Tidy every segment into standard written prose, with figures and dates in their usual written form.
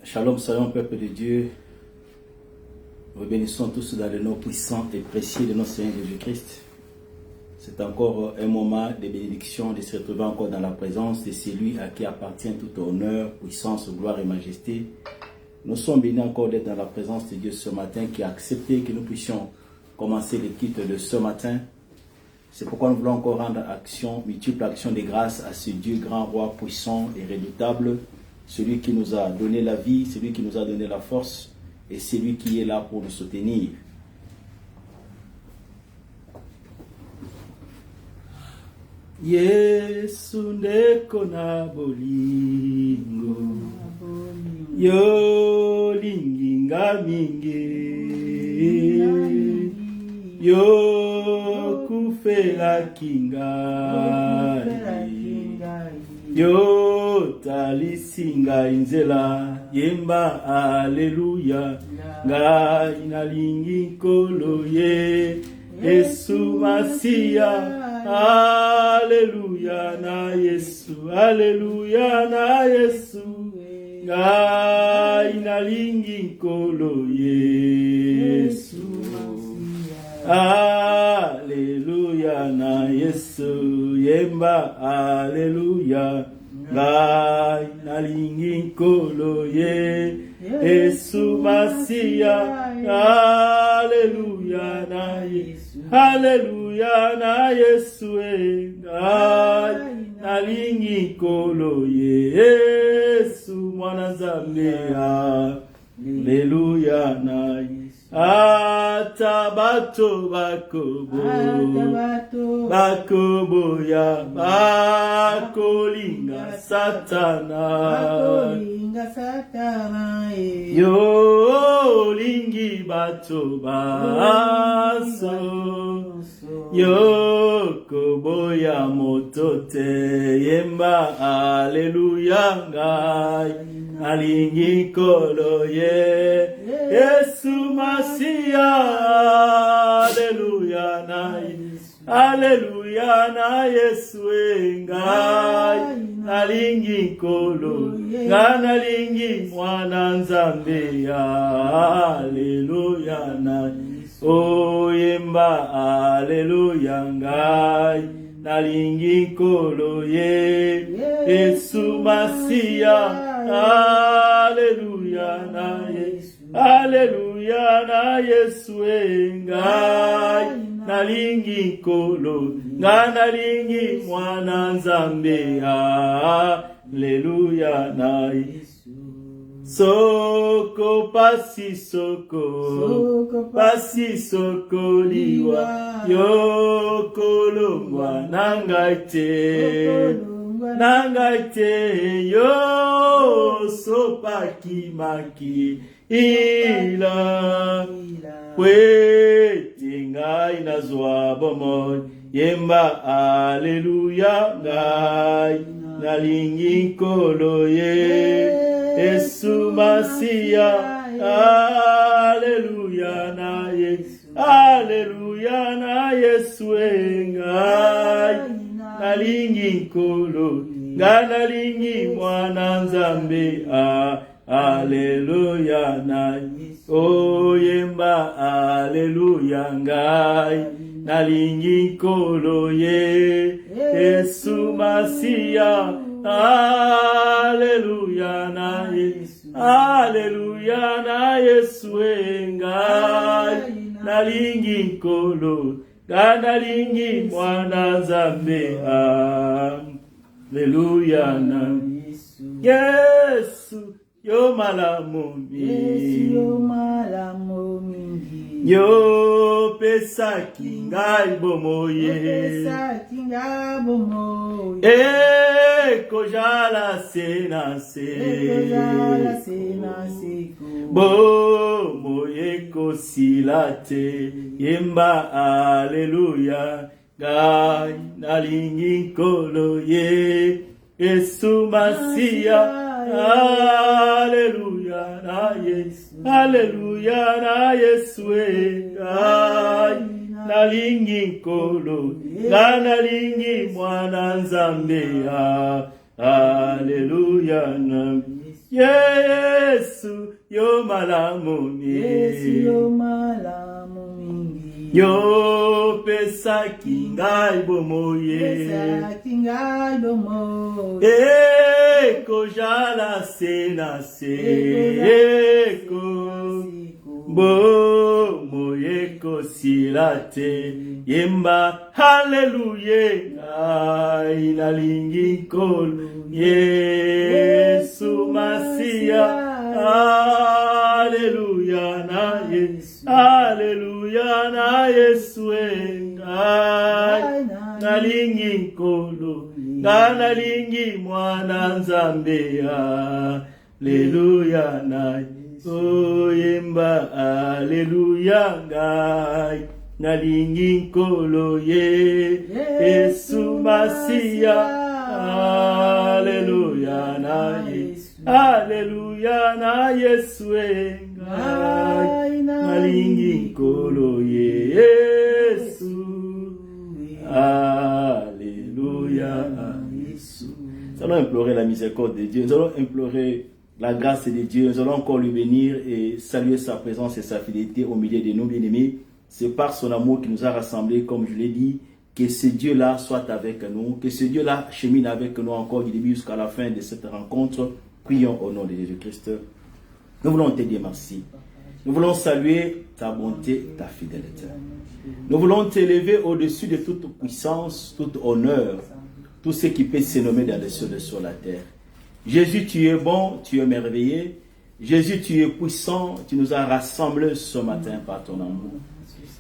Shalom, salut peuple de Dieu. Nous bénissons tous dans le nom puissant et précieux de notre Seigneur Jésus-Christ. C'est encore un moment de bénédiction de se retrouver encore dans la présence de celui à qui appartient tout honneur, puissance, gloire et majesté. Nous sommes bénis encore d'être dans la présence de Dieu ce matin qui a accepté que nous puissions commencer le culte de ce matin. C'est pourquoi nous voulons encore rendre multiples actions de grâce à ce Dieu grand roi puissant et redoutable, celui qui nous a donné la vie, celui qui nous a donné la force et celui qui est là pour nous soutenir. Yesu ndeko na bolingo yo linginga mingi yo kufela kingali yo talisinga inzela yemba aleluya ngai nalingi nkolo ye Yesu Masia. Alléluia na Yesu, Alléluia na Yesu, ngai nalingi nkolo Yesu. Alléluia na Yesu, yemba Alléluia, ngai nalingi nkolo Yesu Masia. Alléluia na Yesu. Hallelujah na Yesu ngai nalingi nkolo Yesu mwana Nzambe. Hallelujah na Yesu. Ata bato bakoboya bakolinga Satana yo lingi bato baso yo koboya motote yemba Aleluya ngai nalingi nkolo Yesu Masia. Aleluya na Yesu, Aleluya na Yesu ngai nalingi nkolo ngai nalingi mwana Nzambe. Aleluya na Yesu, o yemba Aleluya ngai nalingi nkolo Yesu Masia. Aleluya na Yesu, Aleluya na Yesu ngai nalingi nkolo ngai nalingi mwana Nzambe. Aleluya na Yesu. Soko pasi soko liwa yokolongwa nangaite yo sopaki maki ila kwete ngai nazwa bomoi yemba Aleluya ngai nalingi nkolo Yesu Masia. Aleluya na Yesu, Aleluya na Yesu ngai nalingi nkolo ngai nalingi mwana Nzambe. Aleluya na Yesu, o yemba Aleluya ngai nalingi nkolo Yesu Masia. Aleluya na Yesu, Aleluya na Yesu ngai nalingi nkolo ngai nalingi mwana Nzambe. Aleluya na Yesu yo malamu mingi yo pesaki ngai bomoye kojala senase bomoye kosilate yemba Aleluya ngai nalingi nkolo Yesu Masia. Aleluya na Yesu, Aleluya na Yesu ngai nalingi nkolo nalingi mwana Nzambe. Aleluya na Yesu yo malamu mingi yo pesa kingai bomoye eko jala sena se eko bomoye ko silate yemba hallelujah inalingi kolo Yesu Masia hallelujah na Yesu hallelujah na Yesu nalingi nkolo nalingi mwana nzambe hallelujah na oyemba hallelujah ngai nalingi nkolo Yesu Masia Hallelujah na Yesu Hallelujah na Yesu nalingi nkolo Yesu Alléluia Yesu. Nous allons implorer la miséricorde de Dieu, nous allons implorer la grâce de Dieu, nous allons encore lui bénir et saluer sa présence et sa fidélité au milieu de nos bien-aimés. C'est par son amour qui nous a rassemblés, comme je l'ai dit. Que ce Dieu-là soit avec nous, que ce Dieu-là chemine avec nous encore du début jusqu'à la fin de cette rencontre. Prions au nom de Jésus-Christ. Nous voulons te dire merci. Nous voulons saluer ta bonté, ta fidélité. Nous voulons t'élever au-dessus de toute puissance, tout honneur, tout ce qui peut se nommer dans les cieux et sur la terre. Jésus, tu es bon, tu es merveilleux. Jésus, tu es puissant, tu nous as rassemblés ce matin par ton amour.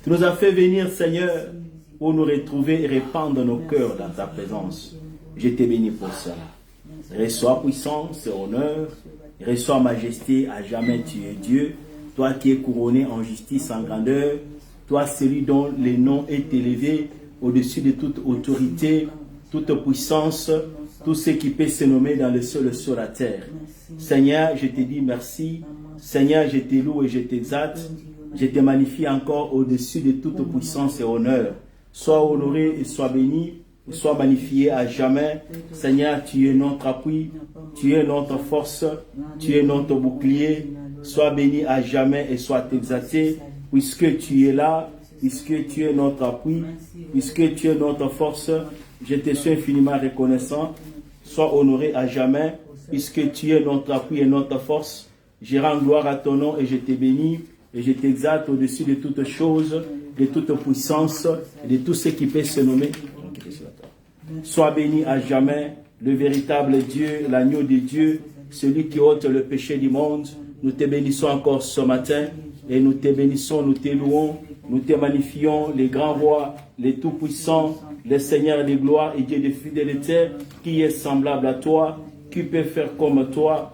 Tu nous as fait venir, Seigneur, pour nous retrouver et répandre nos cœurs dans ta présence. Je te bénis pour cela. Reçois puissance et honneur, reçois majesté, à jamais tu es Dieu, toi qui es couronné en justice, en grandeur, toi celui dont le nom est élevé au-dessus de toute autorité, toute puissance, tout ce qui peut se nommer dans le ciel et sur la terre. Seigneur, je te dis merci. Seigneur, je te loue et je t'exalte. Je te magnifie encore au-dessus de toute puissance et honneur. Sois honoré et sois béni, et sois magnifié à jamais. Seigneur, tu es notre appui, tu es notre force, tu es notre bouclier. Sois béni à jamais et sois exalté, puisque tu es là, puisque tu es notre appui, puisque tu es notre force. Je te suis infiniment reconnaissant. Sois honoré à jamais, puisque tu es notre appui et notre force. Je rends gloire à ton nom et je te bénis. Et je t'exalte au-dessus de toutes choses, de toute puissance, et de tout ce qui peut se nommer. Sois béni à jamais, le véritable Dieu, l'agneau de Dieu, celui qui ôte le péché du monde. Nous te bénissons encore ce matin, et nous te bénissons, nous te louons, nous te magnifions, les grands rois, les tout-puissants, les seigneurs de gloire et Dieu de fidélité, qui est semblable à toi, qui peut faire comme toi.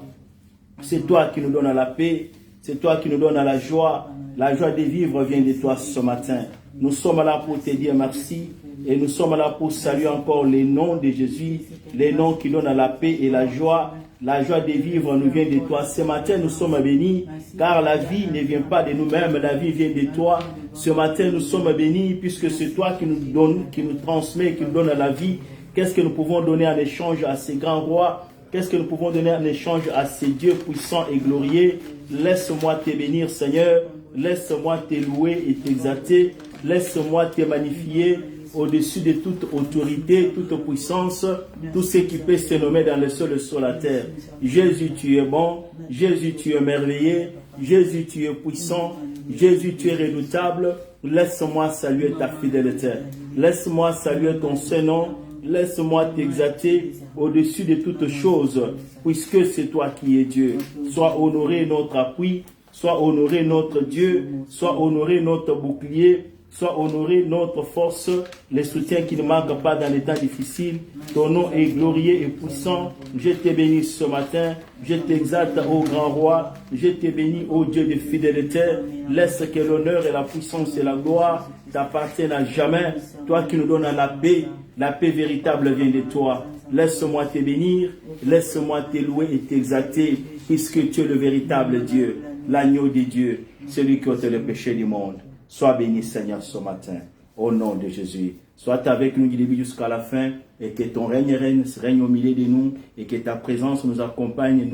C'est toi qui nous donnes la paix. C'est toi qui nous donnes la joie. La joie de vivre vient de toi ce matin. Nous sommes là pour te dire merci. Et nous sommes là pour saluer encore les noms de Jésus. Les noms qui donnent la paix et la joie. La joie de vivre nous vient de toi. Ce matin, nous sommes bénis. Car la vie ne vient pas de nous-mêmes. La vie vient de toi. Ce matin, nous sommes bénis puisque c'est toi qui nous donne, qui nous transmet, qui nous donne la vie. Qu'est-ce que nous pouvons donner en échange à ces grands rois? Qu'est-ce que nous pouvons donner en échange à ces dieux puissants et glorieux? Laisse-moi te bénir, Seigneur. Laisse-moi te louer et t'exalter. Laisse-moi te magnifier au-dessus de toute autorité, toute puissance, tout ce qui peut se nommer dans le ciel et sur la terre. Jésus, tu es bon. Jésus, tu es merveilleux. Jésus, tu es puissant. Jésus, tu es redoutable. Laisse-moi saluer ta fidélité. Laisse-moi saluer ton Saint-Nom. Laisse-moi t'exalter au-dessus de toutes choses, puisque c'est toi qui es Dieu. Sois honoré notre appui, sois honoré notre Dieu, sois honoré notre bouclier, sois honoré notre force, les soutiens qui ne manquent pas dans les temps difficiles. Ton nom est glorieux et puissant. Je te bénis ce matin, je t'exalte ô grand roi, je te bénis ô Dieu de fidélité. Laisse que l'honneur et la puissance et la gloire t'appartiennent à jamais. Toi qui nous donnes la paix véritable vient de toi. Laisse-moi te bénir, laisse-moi te louer et t'exalter, puisque tu es le véritable Dieu, l'agneau de Dieu, celui qui ôte le péché du monde. Sois béni, Seigneur, ce matin, au nom de Jésus. Sois avec nous du début jusqu'à la fin, et que ton règne règne au milieu de nous, et que ta présence nous accompagne,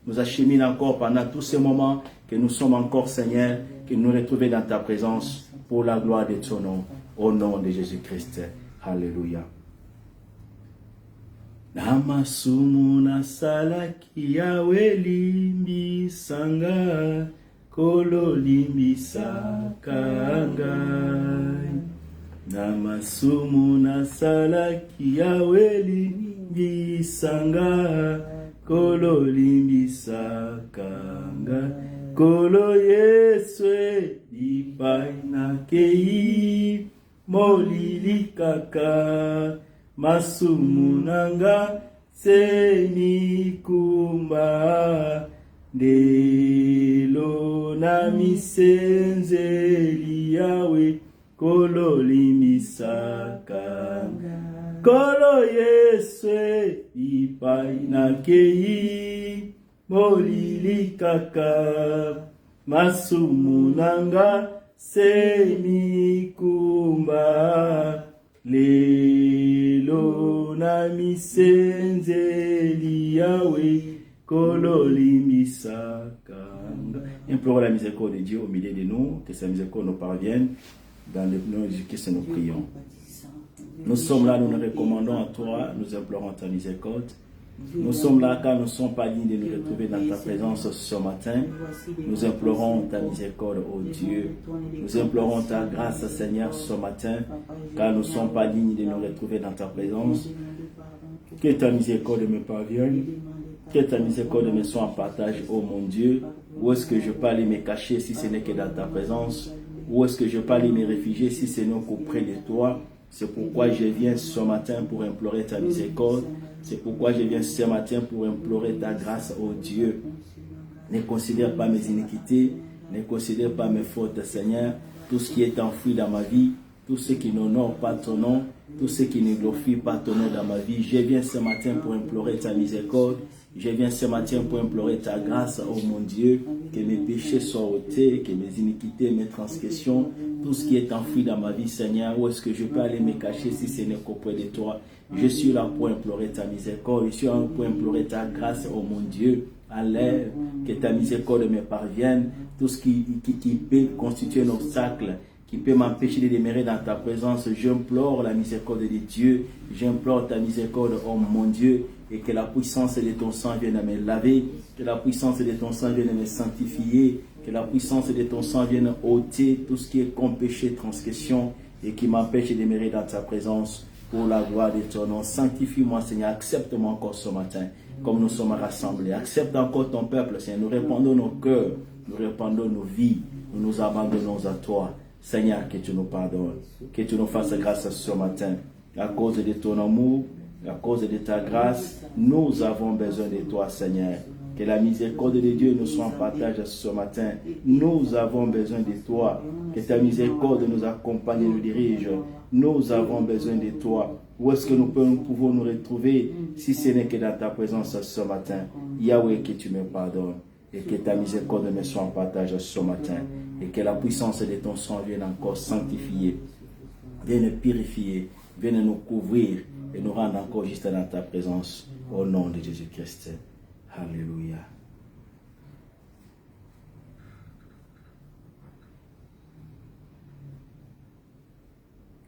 nous achemine encore pendant tous ces moments que nous sommes encore, Seigneur, que nous retrouver dans ta présence pour la gloire de ton nom, au nom de Jésus-Christ. Alléluia. Namasumu nasalaki yawe limbisanga kolo limbisaka ngai. Namasumu nasalaki yawe limbisanga kolo limbisaka ngai. Kolo Yeswe ipai nakei molilikaka masumu nanga senikumba ndelo na misenzeli yawe kolo limisaka kolo Yeswe ipai nakei molilikaka masumu nanga senikumba lelo na misenzeli yawe kolo limisaka. Implorons la miséricorde de Dieu au milieu de nous, que sa miséricorde nous parvienne. Dans le nom de Jésus-Christ, nous prions. Nous sommes là, nous nous recommandons à toi, nous implorons ta miséricorde. Nous sommes là car nous ne sommes pas dignes de nous retrouver dans ta présence ce matin. Nous implorons ta miséricorde, ô Dieu. Nous implorons ta grâce, Seigneur, ce matin, car nous ne sommes pas dignes de nous retrouver dans ta présence. Que ta miséricorde me parvienne. Que ta miséricorde me soit en partage, ô mon Dieu. Où est-ce que je peux aller me cacher si ce n'est que dans ta présence? Où est-ce que je peux aller me réfugier si ce n'est qu'auprès de toi? C'est pourquoi je viens ce matin pour implorer ta miséricorde. C'est pourquoi je viens ce matin pour implorer ta grâce, ô Dieu. Ne considère pas mes iniquités, ne considère pas mes fautes, Seigneur. Tout ce qui est enfoui dans ma vie, tout ce qui n'honore pas ton nom, tout ce qui ne glorifie pas ton nom dans ma vie. Je viens ce matin pour implorer ta miséricorde. Je viens ce matin pour implorer ta grâce, ô mon Dieu, que mes péchés soient ôtés, que mes iniquités, mes transgressions, tout ce qui est enfoui dans ma vie, Seigneur, où est-ce que je peux aller me cacher si ce n'est qu'auprès de toi? Je suis là pour implorer ta miséricorde, je suis là pour implorer ta grâce, ô mon Dieu. Allez, que ta miséricorde me parvienne, tout ce qui peut constituer un obstacle, qui peut m'empêcher de demeurer dans ta présence. J'implore la miséricorde de Dieu, j'implore ta miséricorde, ô mon Dieu, et que la puissance de ton sang vienne me laver, que la puissance de ton sang vienne me sanctifier, que la puissance de ton sang vienne ôter tout ce qui est comme péché, transgression, et qui m'empêche de demeurer dans ta présence, pour la gloire de ton nom. Sanctifie-moi, Seigneur, accepte-moi encore ce matin, comme nous sommes rassemblés. Accepte encore ton peuple, Seigneur. Nous répandons nos cœurs, nous répandons nos vies, nous nous abandonnons à toi. Seigneur, que tu nous pardonnes, que tu nous fasses grâce ce matin. À cause de ton amour, à cause de ta grâce, nous avons besoin de toi, Seigneur. Que la miséricorde de Dieu nous soit en partage ce matin. Nous avons besoin de toi. Que ta miséricorde nous accompagne et nous dirige. Nous avons besoin de toi. Où est-ce que nous pouvons nous retrouver si ce n'est que dans ta présence ce matin? Yahweh, que tu me pardonnes. Et que ta miséricorde me soit en partage ce matin. Et que la puissance de ton sang vienne encore sanctifier, vienne purifier, vienne nous couvrir et nous rendre encore juste dans ta présence. Au nom de Jésus-Christ. Alléluia.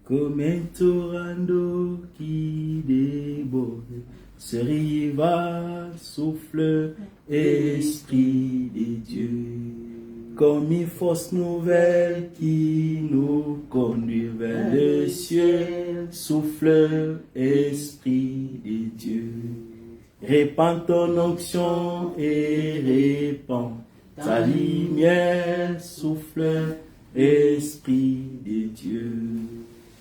Comme un torrent qui déborde, ce rival souffle, Esprit de Dieu. Comme une fausse nouvelle qui nous conduit vers le ciel, souffle, Esprit de Dieu. Répands ton onction et répands ta lumière, souffle, Esprit de Dieu.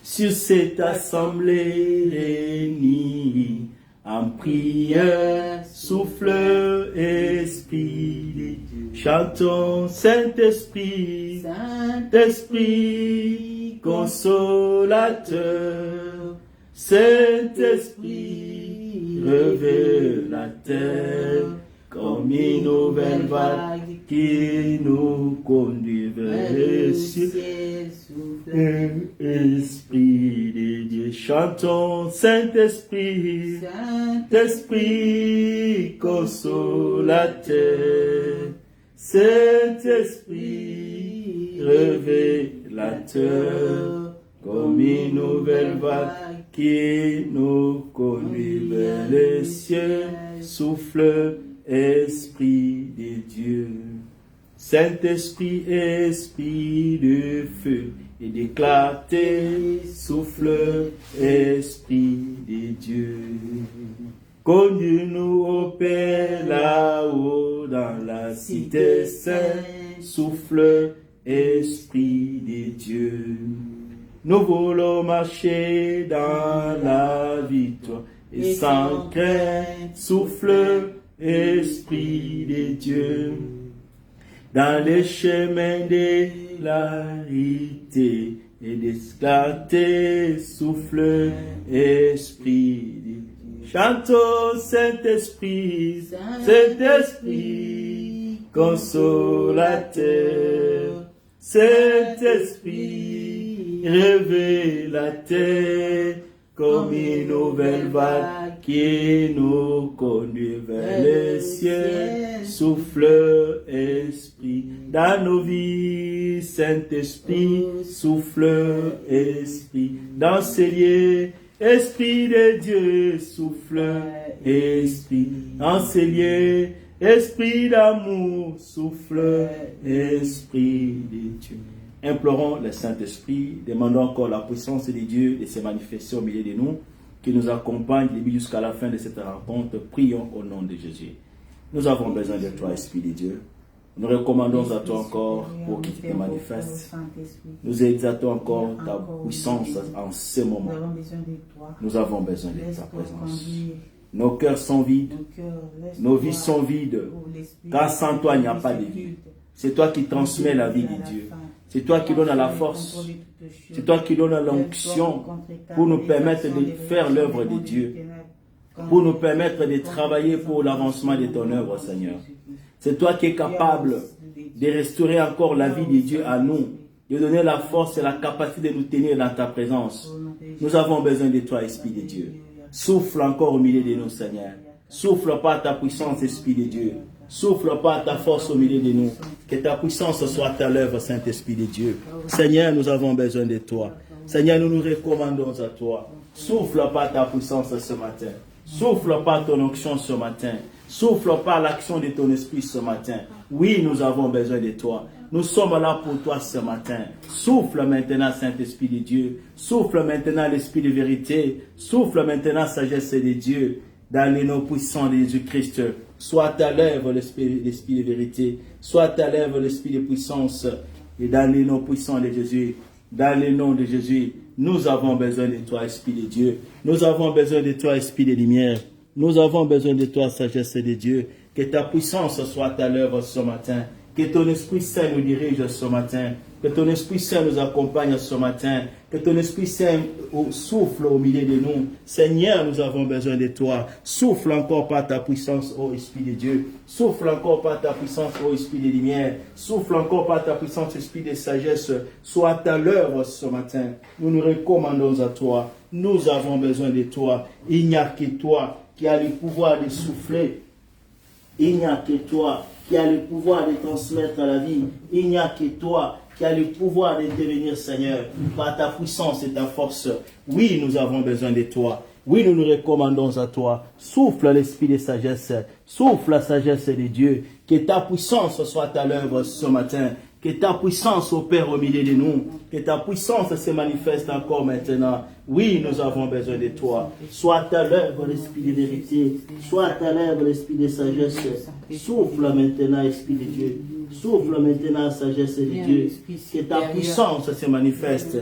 Sur cette assemblée réunie en prière, souffle, Esprit de Dieu. Chantons Saint-Esprit, Saint-Esprit, consolateur, Saint-Esprit, révélateur, comme une nouvelle vague qui nous conduit vers le ciel. Esprit de Dieu, chantons Saint-Esprit, Saint-Esprit consolateur, Saint-Esprit révélateur, comme une nouvelle vague qui nous conduit vers les cieux, souffle, Esprit de Dieu. Saint-Esprit, Esprit de feu et de clarté, souffle, Esprit de Dieu. Conduis-nous au Père là-haut dans la cité sainte, souffle, Esprit de Dieu. Nous voulons marcher dans la victoire et sans crainte, souffle, Esprit de Dieu. Dans les chemins de la vérité et de clarté, souffle, Esprit de Dieu. Chantons Saint-Esprit, Saint-Esprit, consolateur, Saint-Esprit, révélateur, comme une nouvelle vague qui nous conduit vers les cieux, souffle, Esprit, dans nos vies, Saint-Esprit, souffle, Esprit, dans ces lieux, Esprit de Dieu, souffle, Esprit, dans ces lieux, Esprit d'amour, souffle, Esprit de Dieu. Implorons le Saint-Esprit, demandons encore la puissance de Dieu de se manifester au milieu de nous, qui nous accompagne jusqu'à la fin de cette rencontre. Prions au nom de Jésus. Nous avons besoin de toi, Esprit de Dieu. Nous recommandons à toi encore pour qu'il te manifeste. Nous exaltons encore ta puissance en ce moment. Nous avons besoin de ta présence. Nos cœurs sont vides, nos vies sont vides, car sans toi il n'y a pas de vie. C'est toi qui transmets la vie de Dieu. C'est toi qui donnes la force. C'est toi qui donnes l'onction pour nous permettre de faire l'œuvre de Dieu. Pour nous permettre de travailler pour l'avancement de ton œuvre, Seigneur. C'est toi qui es capable de restaurer encore la vie de Dieu à nous, de donner la force et la capacité de nous tenir dans ta présence. Nous avons besoin de toi, Esprit de Dieu. Souffle encore au milieu de nous, Seigneur. Souffle pas ta puissance, Esprit de Dieu. Souffle pas ta force au milieu de nous. Que ta puissance soit à l'œuvre, Saint-Esprit de Dieu. Seigneur, nous avons besoin de toi. Seigneur, nous nous recommandons à toi. Souffle pas ta puissance ce matin. Souffle pas ton onction ce matin. Souffle pas l'action de ton esprit ce matin. Oui, nous avons besoin de toi. Nous sommes là pour toi ce matin. Souffle maintenant, Saint-Esprit de Dieu. Souffle maintenant l'Esprit de vérité. Souffle maintenant sagesse de Dieu. Dans les noms puissants de Jésus-Christ. Soit à l'œuvre l'Esprit de vérité. Soit à l'œuvre l'Esprit de puissance. Et dans les noms puissants de Jésus. Dans le nom de Jésus. Nous avons besoin de toi, Esprit de Dieu. Nous avons besoin de toi, Esprit de lumière. Nous avons besoin de toi, sagesse de Dieu. Que ta puissance soit à l'œuvre ce matin. Que ton Esprit Saint nous dirige ce matin. Que ton Esprit Saint nous accompagne ce matin. Que ton Esprit Saint souffle au milieu de nous. Seigneur, nous avons besoin de toi. Souffle encore par ta puissance, ô Esprit de Dieu. Souffle encore par ta puissance, ô Esprit de lumière. Souffle encore par ta puissance, Esprit de sagesse. Sois à l'œuvre ce matin. Nous nous recommandons à toi. Nous avons besoin de toi. Il n'y a que toi qui a le pouvoir de souffler. Il n'y a que toi qui a le pouvoir de transmettre la vie. Il n'y a que toi qui a le pouvoir d'intervenir, Seigneur, par ta puissance et ta force. Oui, nous avons besoin de toi. Oui, nous nous recommandons à toi. Souffle l'esprit de sagesse. Souffle la sagesse de Dieu. Que ta puissance soit à l'œuvre ce matin. Que ta puissance opère au milieu de nous. Que ta puissance se manifeste encore maintenant. Oui, nous avons besoin de toi. Soit à l'œuvre l'esprit de vérité. Soit à l'œuvre l'esprit de sagesse. Souffle maintenant, Esprit de Dieu. Souffle maintenant, sagesse de Dieu. Que ta puissance se manifeste.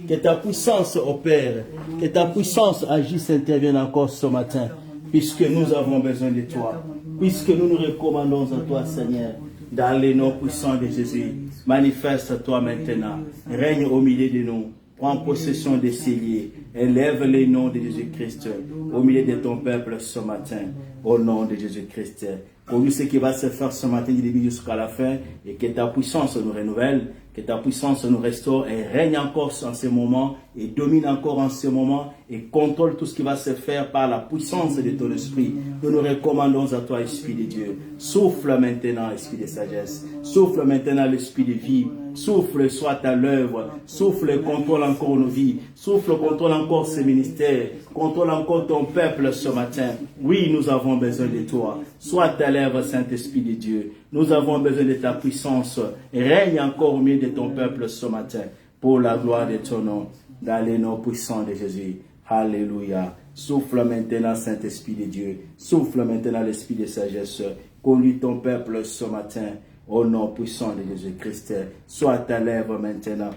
Que ta puissance opère. Que ta puissance agisse, intervienne encore ce matin. Puisque nous avons besoin de toi. Puisque nous nous recommandons à toi, Seigneur. Dans les noms puissants de Jésus. Manifeste-toi maintenant. Règne au milieu de nous. Prends possession des celliers. Élève les noms de Jésus-Christ au milieu de ton peuple ce matin. Au nom de Jésus-Christ. Conduis ce qui va se faire ce matin du début jusqu'à la fin et que ta puissance nous renouvelle, que ta puissance nous restaure et règne encore en ce moment et domine encore en ce moment et contrôle tout ce qui va se faire par la puissance de ton esprit. Nous nous recommandons à toi, Esprit de Dieu. Souffle maintenant, Esprit de sagesse. Souffle maintenant l'Esprit de vie. Souffle, soit à l'œuvre. Souffle, contrôle encore nos vies. Souffle, contrôle encore ce ministère. Contrôle encore ton peuple ce matin. Oui, nous avons besoin de toi. Sois à l'œuvre, Saint-Esprit de Dieu. Nous avons besoin de ta puissance. Règne encore au milieu de ton peuple ce matin. Pour la gloire de ton nom. Dans les noms puissants de Jésus. Alléluia. Souffle maintenant, Saint-Esprit de Dieu. Souffle maintenant l'Esprit de sagesse. Conduis ton peuple ce matin. Au nom puissant de Jésus-Christ. Sois à l'œuvre maintenant.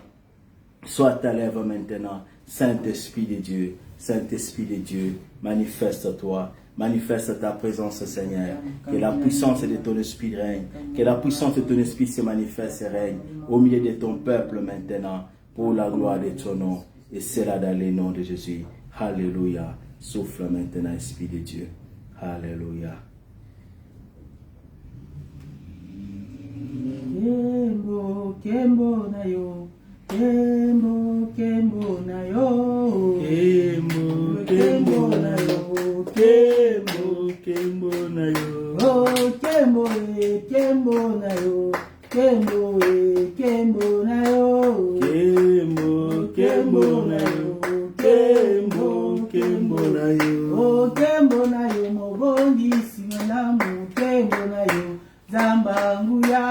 Sois à l'œuvre maintenant. Saint-Esprit de Dieu. Saint-Esprit de Dieu. Manifeste-toi. Manifeste ta présence, Seigneur. Que la puissance de ton esprit règne. Que la puissance de ton esprit se manifeste et règne au milieu de ton peuple maintenant. Pour la gloire de ton nom. Et c'est là dans le nom de Jésus. Alléluia. Souffle maintenant, Esprit de Dieu. Alléluia. Kembo, kembo na yo. Kembo, kembo na yo. Kembo, kembo na yo. Kembo, kembo na yo. Oh, kembo, kembo na yo. Kembo, kembo na yo. Kembo, kembo na yo. Kembo, kembo na yo. Oh, kembo na yo. Mobongisi malamu. Kembo na yo. Zambanguya.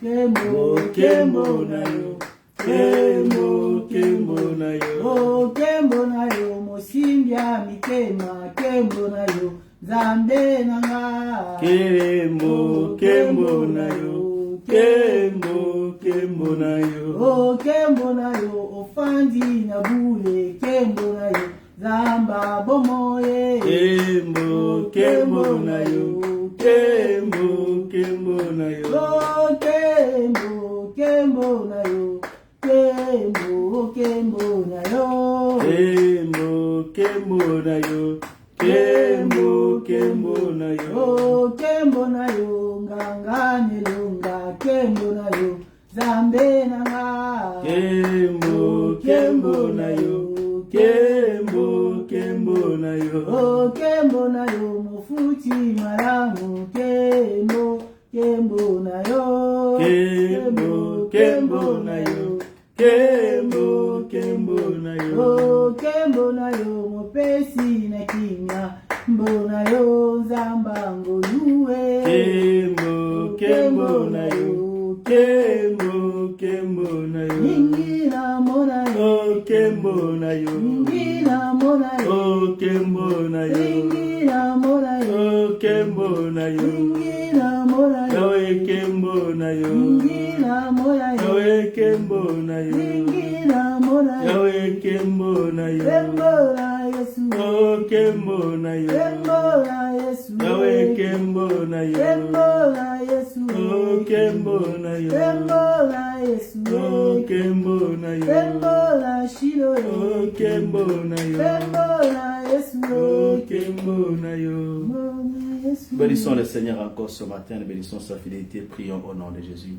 Kembo, kembo na yo. Kembo, kembo na yo. Oh, kembo na yo. Mosimbia mikema. Kembo na yo. Zambe nanga. Kembo, kembo na yo. Kembo, kembo na yo. Oh, kembo na yo. Ofandi na bule. Kembo na yo. Zamba bomoye. Kembo, kembo na yo. Kembo, kembo na yo. Oh, kembo, kembo na yo. Kembo, kembo na yo. Kembo, kembo na yo. Kembo, kembo na yo. Oh, kembo na yo. Nganga nelunga. Kembo na yo. Zambe nanga. Kembo, kembo na yo. Kembo, kembo na yo. Oh, kembo na yo. Mufuti malamu. Kembo, kembo na yo. Kembo, kembo na yo. Kembo, kembo na yo. Oh, kembo na yo. Mopesi na kimya. Mbona yo. Zambango yuwe. Kembo, kembo na yo. Kembo, kembo na yo. Ningina mona yo. Oh, kembo na yo. Ningina mona yo. Oh, kembo na yo. Ningina mona yo. Oh, kembo na yo. Ningina mona yo. Yawe kembo na yo. Ningina mona yo. Yawe kembo na yo. Ningina mona yo. Yawe kembo na yo. Kembo na Yesu. Oh, kembo na yo. Kembo na Yesu. Yawe kembo na yo. Kembo na Yesu. Oh, kembo na yo. Kembo na Yesu. Oh, kembo na yo. Kembo na Shilo. Oh, kembo na yo. Kembo na Yesu. Oh, kembo na yo. Kembo na Yesu. Bénissons le Seigneur encore ce matin, bénissons sa fidélité, prions au nom de Jésus.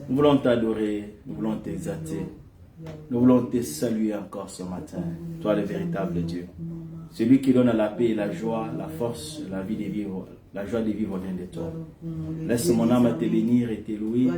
Nous voulons t'adorer, nous voulons t'exalter, nous voulons te saluer encore ce matin, toi le véritable Dieu. Celui qui donne la paix, la joie, la force, la vie de vivre, la joie de vivre vient de toi. Laisse mon âme te bénir et te louer.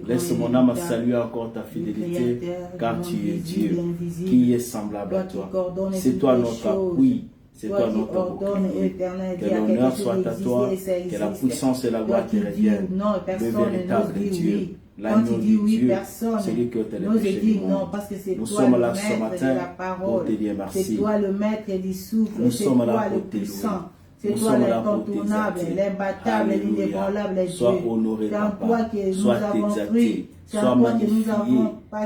Laisse mon âme saluer encore ta fidélité, car tu es Dieu, qui est semblable à toi. C'est toi notre appui. C'est toi notre bouclier. Que l'honneur soit à toi, que la puissance et la gloire te reviennent. Le véritable Dieu, l'agneau de Dieu, celui qui ôte les péchés du monde. Nous sommes là ce matin pour te dire merci. C'est toi le maître du souffle, c'est toi le puissant. C'est toi l'incontournable, l'imbattable, l'inébranlable Dieu. Sois honoré, Papa. Sois exalté. Sois magnifié,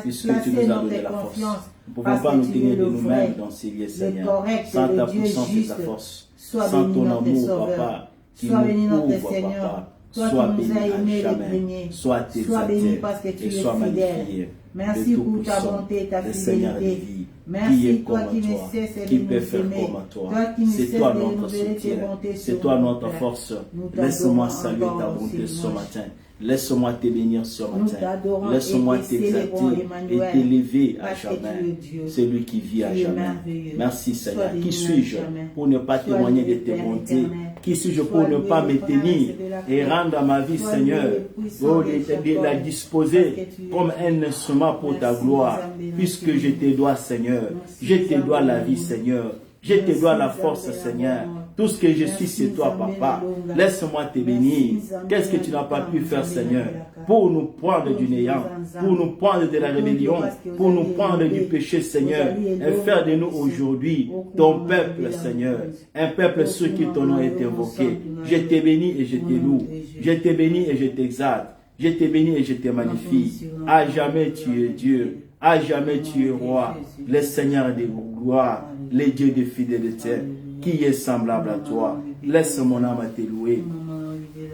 puisque tu nous as donné la force. Nous ne pouvons pas nous tenir de nous-mêmes dans ces lieux, Seigneur. Sans ta puissance et ta force. Sans ton amour, Papa, qui nous couvre, Papa. Toi sois qui nous béni as à aimés les jamais. premiers. Sois Sois béni exalté parce que tu et es sois fidèle. magnifié. Merci Le pour ta Tout-Puissant, bonté et ta le Seigneur des fidélité. vies. Merci Qui est toi comme qui ne toi, cesses qui de peut nous faire aimer. comme toi. Toi qui ne C'est cesses toi de notre renouveler tes soutien, bontés c'est sur toi nous, notre Père. force. Nous Laisse-moi t'adorons saluer ta encore bonté aussi, ce moi. matin. Laisse-moi te bénir ce Nous matin. t'adorons Laisse-moi et célébrons t'exalter et Emmanuel, t'élever à parce que tu jamais. es Dieu. C'est lui qui vit à Tu es jamais. merveilleux. Merci Sois Seigneur. béni Qui à suis-je jamais. pour ne pas Sois témoigner de loué, tes Père bontés? éternel. Qui suis-je Sois pour ne loué, pas le me prince tenir de la et paix. rendre ma vie, Sois Seigneur, loué, puissant des de la Jacob, disposer parce que tu es comme Dieu. un instrument pour ta Merci, gloire, nous âmes puisque bénis. je te dois, Seigneur. Merci, Je te nous dois âmes la vie, bénis. Seigneur. Je te Merci, dois la nous force, âmes Seigneur. bénis. Tout ce que je Merci, suis, c'est nous toi, âmes Papa. bénis. Laisse-moi te Merci, bénir. nous âmes Qu'est-ce que tu bénis. n'as pas pu Nous faire, âmes Seigneur, bénis. pour nous prendre du néant, pour nous prendre de la rébellion, pour nous prendre du péché, Seigneur, et faire de nous aujourd'hui ton peuple, Seigneur, un peuple sur qui ton nom est invoqué. Je te bénis et je te loue. Je te bénis et je t'exalte. Je te bénis et je te magnifie. À jamais tu es Dieu. À jamais tu es roi. Le Seigneur des gloires, le Dieu de fidélité. Qui est semblable à toi? Laisse mon âme te louer.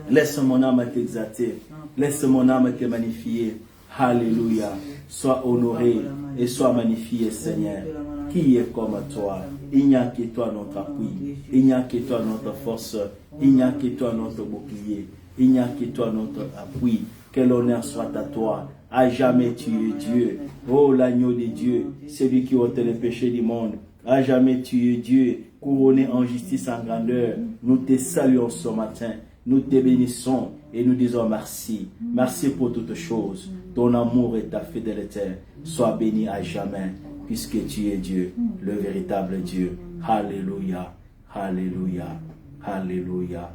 Laisse mon âme t'exalter. Laisse mon âme te magnifier. Alléluia. Sois honoré et sois magnifié, Seigneur. Qui est comme toi? Il n'y a que toi notre appui. Il n'y a que toi notre force. Il n'y a que toi notre bouclier. Il n'y a que toi notre appui. Que l'honneur soit à toi. À jamais tu es Dieu. Oh, l'agneau de Dieu, celui qui ôte les péchés du monde. À jamais tu es Dieu, couronné en justice, en grandeur. Nous te saluons ce matin. Nous te bénissons et nous disons merci. Merci pour toutes choses. Ton amour et ta fidélité. Sois béni à jamais, puisque tu es Dieu, le véritable Dieu. Alléluia. Alléluia. Alléluia.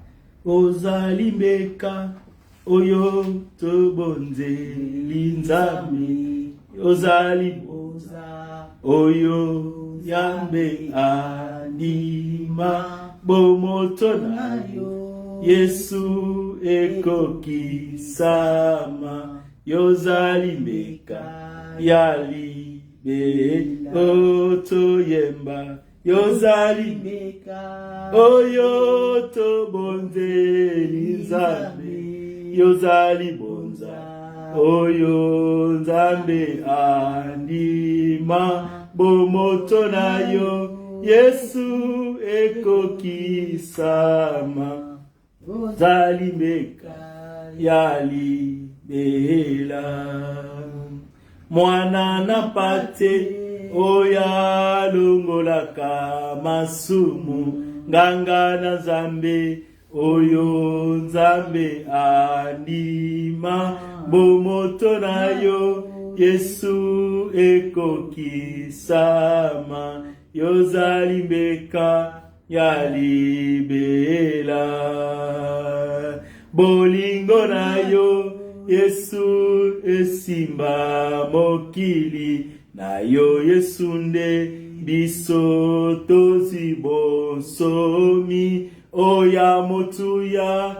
Ozali meka, oyo tobonze linzami. Ozali oyo yambe anima bomoto nayo. Yesu ekoki sama. Yozali meka yali be otoyemba. Yozali meka oyo tobonze linzambe. Yozali bonza oyo nzambe andima bomoto nayo. Yesu ekoki sama. Yozali meka yali bela. Mwana na pate oya longolaka masumu. Nganga na Nzambe oyo Nzambe andima bomoto nayo. Yesu ekoki sama. Yozali mbeka yalibela. Bolingo nayo Yesu esimba mokili. Nayo Yesu nde biso tozi bonsomi. Oya motuya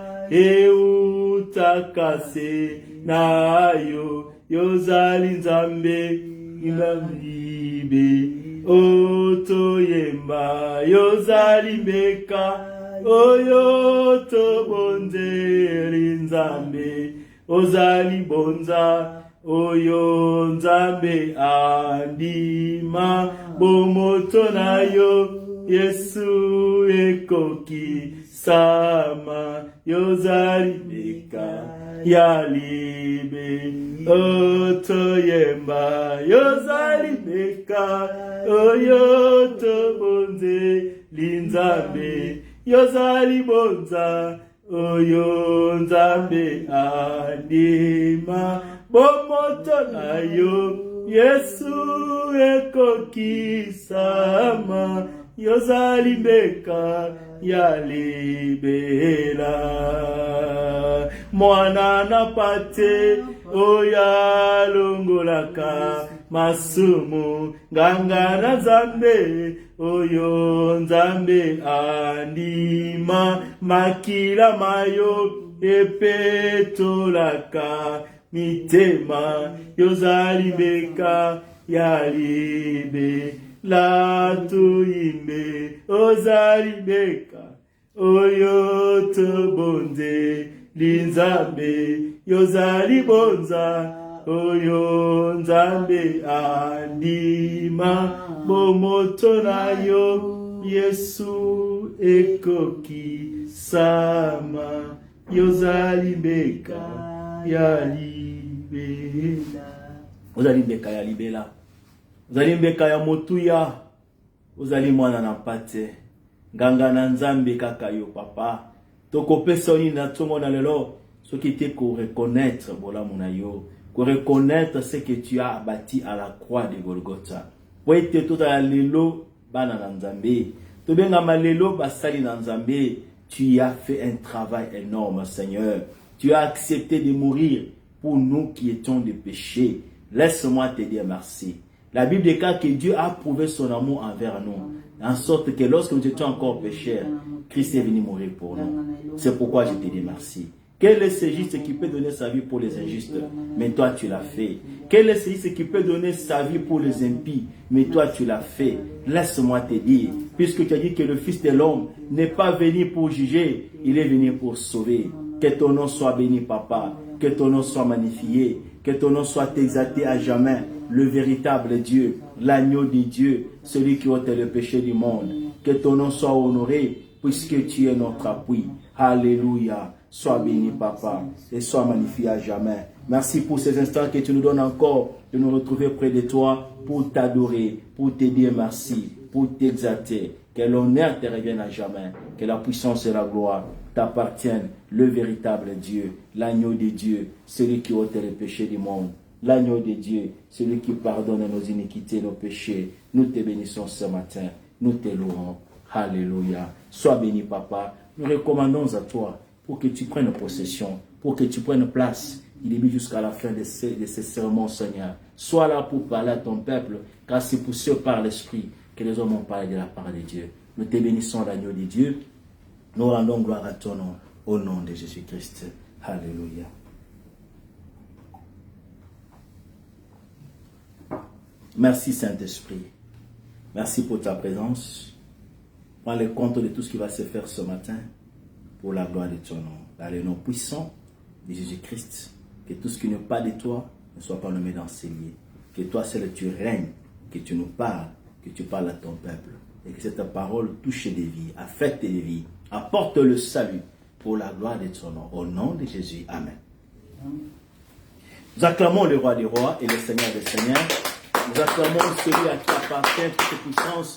eutakase nayo. Yozali Nzambe inamibe otoyemba. Yozali mbeka oyo tobonzeli Nzambe. Ozali bonza oyo Nzambe andima bomoto nayo. Yesu ekoki sama. Yozali mbeka yalibe otoyemba. Yozali mbeka oyo tobonzeli Nzambe. Yozali bonza oyo Nzambe andima bomoto nayo. Yesu ekoki sama. Yozali mbeka yalibela. Mwana na pate oya longolaka masumu. Nganga na Nzambe oyo Nzambe andima makila mayo epetolaka mitema. Yozali mbeka yalibe la tuyimbe. Ozali mbeka oyo tobonze linzambe yozali bonza oyo nzambe andima bomoto na yo Yesu ekoki sama yozali mbeka ya libela. Ozali mbeka ya libela, ozali mbeka ya motuya, ozali mwana na pate nganga na nzambe kaka yo papa. Tokopesa oni na tongo na lelo soki te ko reconnaître bolamu na yo, ko reconnaître ce que tu as bâti à la croix de Golgotha. Po ete tota lelo bana na nzambe, to benga malelo basali na nzambe. Tu as fait un travail énorme, Seigneur. Tu as accepté de mourir pour nous qui étions des péchés. Laisse-moi te dire merci. La Bible déclare que Dieu a prouvé son amour envers nous, en sorte que lorsque nous étions encore pécheurs, Christ est venu mourir pour nous. C'est pourquoi je te dis merci. Quel est ce juste qui peut donner sa vie pour les injustes? Mais toi tu l'as fait. Quel est ce juste qui peut donner sa vie pour les impies? Mais toi tu l'as fait. Laisse-moi te dire, puisque tu as dit que le Fils de l'homme n'est pas venu pour juger, il est venu pour sauver. Que ton nom soit béni, Papa. Que ton nom soit magnifié. Que ton nom soit exalté à jamais. Le véritable Dieu, l'agneau de Dieu, celui qui ôte le péché du monde. Que ton nom soit honoré, puisque tu es notre appui. Alléluia. Sois béni, Papa, et sois magnifié à jamais. Merci pour ces instants que tu nous donnes encore de nous retrouver près de toi pour t'adorer, pour te dire merci, pour t'exalter. Que l'honneur te revienne à jamais. Que la puissance et la gloire t'appartiennent. Le véritable Dieu, l'agneau de Dieu, celui qui ôte les péchés du monde. L'agneau de Dieu, celui qui pardonne nos iniquités, nos péchés. Nous te bénissons ce matin. Nous te louons. Alléluia. Sois béni, Papa. Nous recommandons à toi pour que tu prennes possession, pour que tu prennes place. Il est mis jusqu'à la fin de ces sermons, Seigneur. Sois là pour parler à ton peuple, car c'est pour ceux par l'Esprit que les hommes ont parlé de la part de Dieu. Nous te bénissons, l'agneau de Dieu. Nous rendons gloire à ton nom, au nom de Jésus-Christ. Alléluia. Merci, Saint-Esprit. Merci pour ta présence. Prends le compte de tout ce qui va se faire ce matin pour la gloire de ton nom. Dans le nom puissant de Jésus-Christ, que tout ce qui n'est pas de toi ne soit pas nommé dans ces lieux. Que toi seul tu règnes, que tu nous parles, que tu parles à ton peuple. Et que cette parole touche des vies, affecte des vies, apporte le salut pour la gloire de ton nom. Au nom de Jésus, Amen. Nous acclamons le roi des rois et le Seigneur des seigneurs. Nous acclamons celui à qui appartient toute puissance,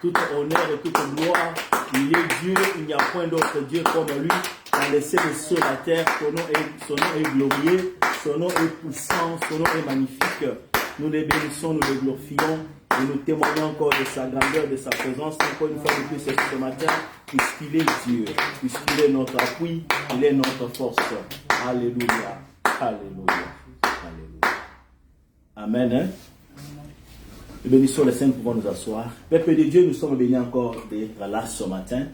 toute honneur et toute gloire. Il est Dieu, il n'y a point d'autre Dieu comme lui. Il a laissé les cieux la terre, son nom est glorieux, son nom est puissant, son nom est magnifique. Nous les bénissons, nous les glorifions et nous témoignons encore de sa grandeur, de sa présence, encore une fois de plus ce matin, puisqu'il est Dieu, puisqu'il est notre appui, il est notre force. Alléluia, alléluia, alléluia. Amen. Hein? Nous bénissons les saints, nous pouvons nous asseoir. Peuple de Dieu, nous sommes bénis encore d'être là ce matin.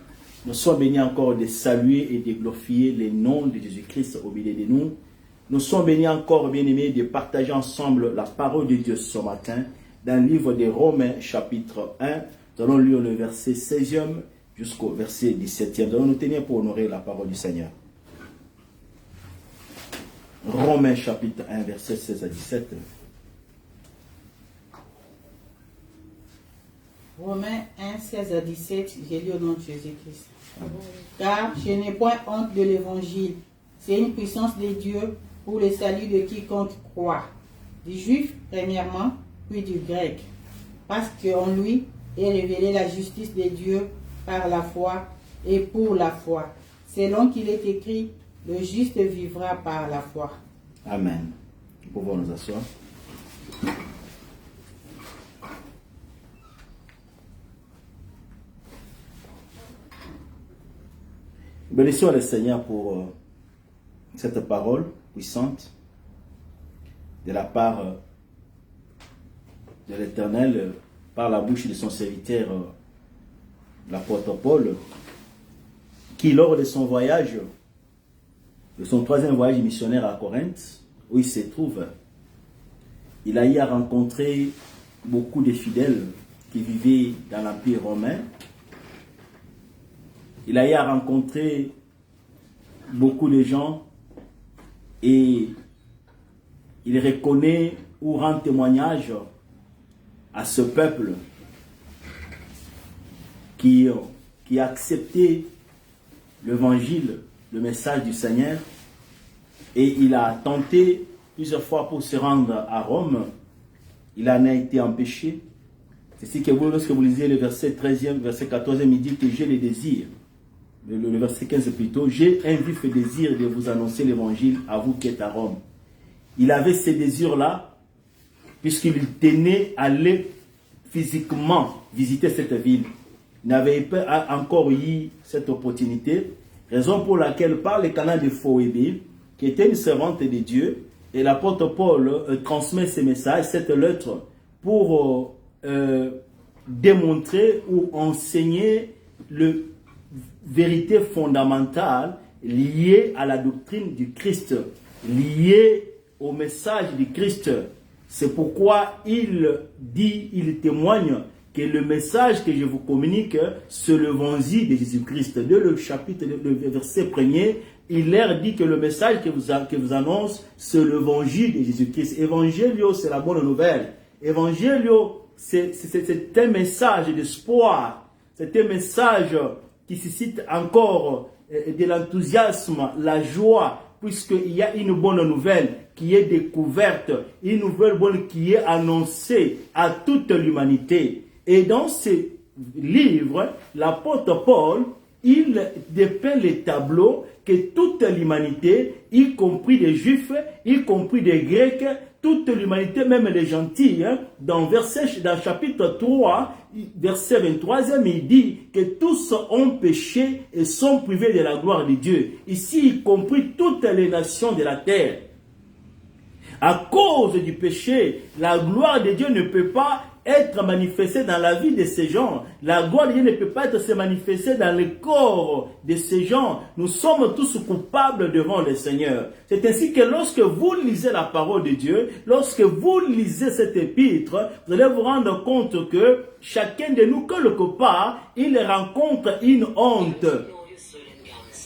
Nous sommes bénis encore de saluer et de glorifier le nom de Jésus-Christ au milieu de nous. Nous sommes bénis encore, bien-aimés, de partager ensemble la parole de Dieu ce matin dans le livre de Romains, chapitre 1. Nous allons lire le verset 16e jusqu'au verset 17e. Nous allons nous tenir pour honorer la parole du Seigneur. Romains, chapitre 1, verset 16 à 17. Romains 1, 16 à 17, j'ai lu au nom de Jésus-Christ. Car je n'ai point honte de l'évangile. C'est une puissance de Dieu pour le salut de quiconque croit. Du juif, premièrement, puis du grec. Parce qu'en lui est révélée la justice de Dieu par la foi et pour la foi. Selon qu'il est écrit, le juste vivra par la foi. Amen. Nous pouvons nous asseoir. Bénissons le Seigneur pour cette parole puissante de la part de l'Éternel par la bouche de son serviteur, l'apôtre Paul, qui lors de son voyage, de son troisième voyage missionnaire à Corinthe, où il se trouve, il a eu à rencontrer beaucoup de fidèles qui vivaient dans l'Empire romain. Il a eu à rencontrer beaucoup de gens et il reconnaît ou rend témoignage à ce peuple qui a accepté l'évangile, le message du Seigneur, et il a tenté plusieurs fois pour se rendre à Rome. Il en a été empêché. C'est ce que lorsque vous lisez le verset 13e, verset 14e, il dit que j'ai le désir. Le verset 15 plutôt, j'ai un vif désir de vous annoncer l'évangile à vous qui êtes à Rome. Il avait ce désir-là, puisqu'il tenait à aller physiquement visiter cette ville. Il n'avait pas encore eu cette opportunité, raison pour laquelle, par le canal de Phoébé, qui était une servante de Dieu, et l'apôtre Paul transmet ces messages, cette lettre, pour démontrer ou enseigner la vérité fondamentale liée à la doctrine du Christ, liée au message du Christ. C'est pourquoi il témoigne que le message que je vous communique, c'est l'évangile de Jésus-Christ. Dès le chapitre, le verset 1er, il leur dit que le message que vous annonce, c'est l'évangile de Jésus-Christ. Évangélio, c'est la bonne nouvelle. Évangélio, c'est un message d'espoir. C'est un message qui suscite encore de l'enthousiasme, la joie, puisqu'il y a une bonne nouvelle qui est découverte, une nouvelle bonne qui est annoncée à toute l'humanité. Et dans ce livre, l'apôtre Paul, il dépeint les tableaux que toute l'humanité, y compris les Juifs, y compris les Grecs, toute l'humanité, même les gentils, dans chapitre 3, verset 23, il dit que tous ont péché et sont privés de la gloire de Dieu. Ici, y compris toutes les nations de la terre. À cause du péché, la gloire de Dieu ne peut pas être manifestée dans la vie de ces gens. La gloire de Dieu ne peut pas se manifester dans le corps de ces gens. Nous sommes tous coupables devant le Seigneur. C'est ainsi que lorsque vous lisez la parole de Dieu, lorsque vous lisez cet épître, vous allez vous rendre compte que chacun de nous, quelque part, il rencontre une honte.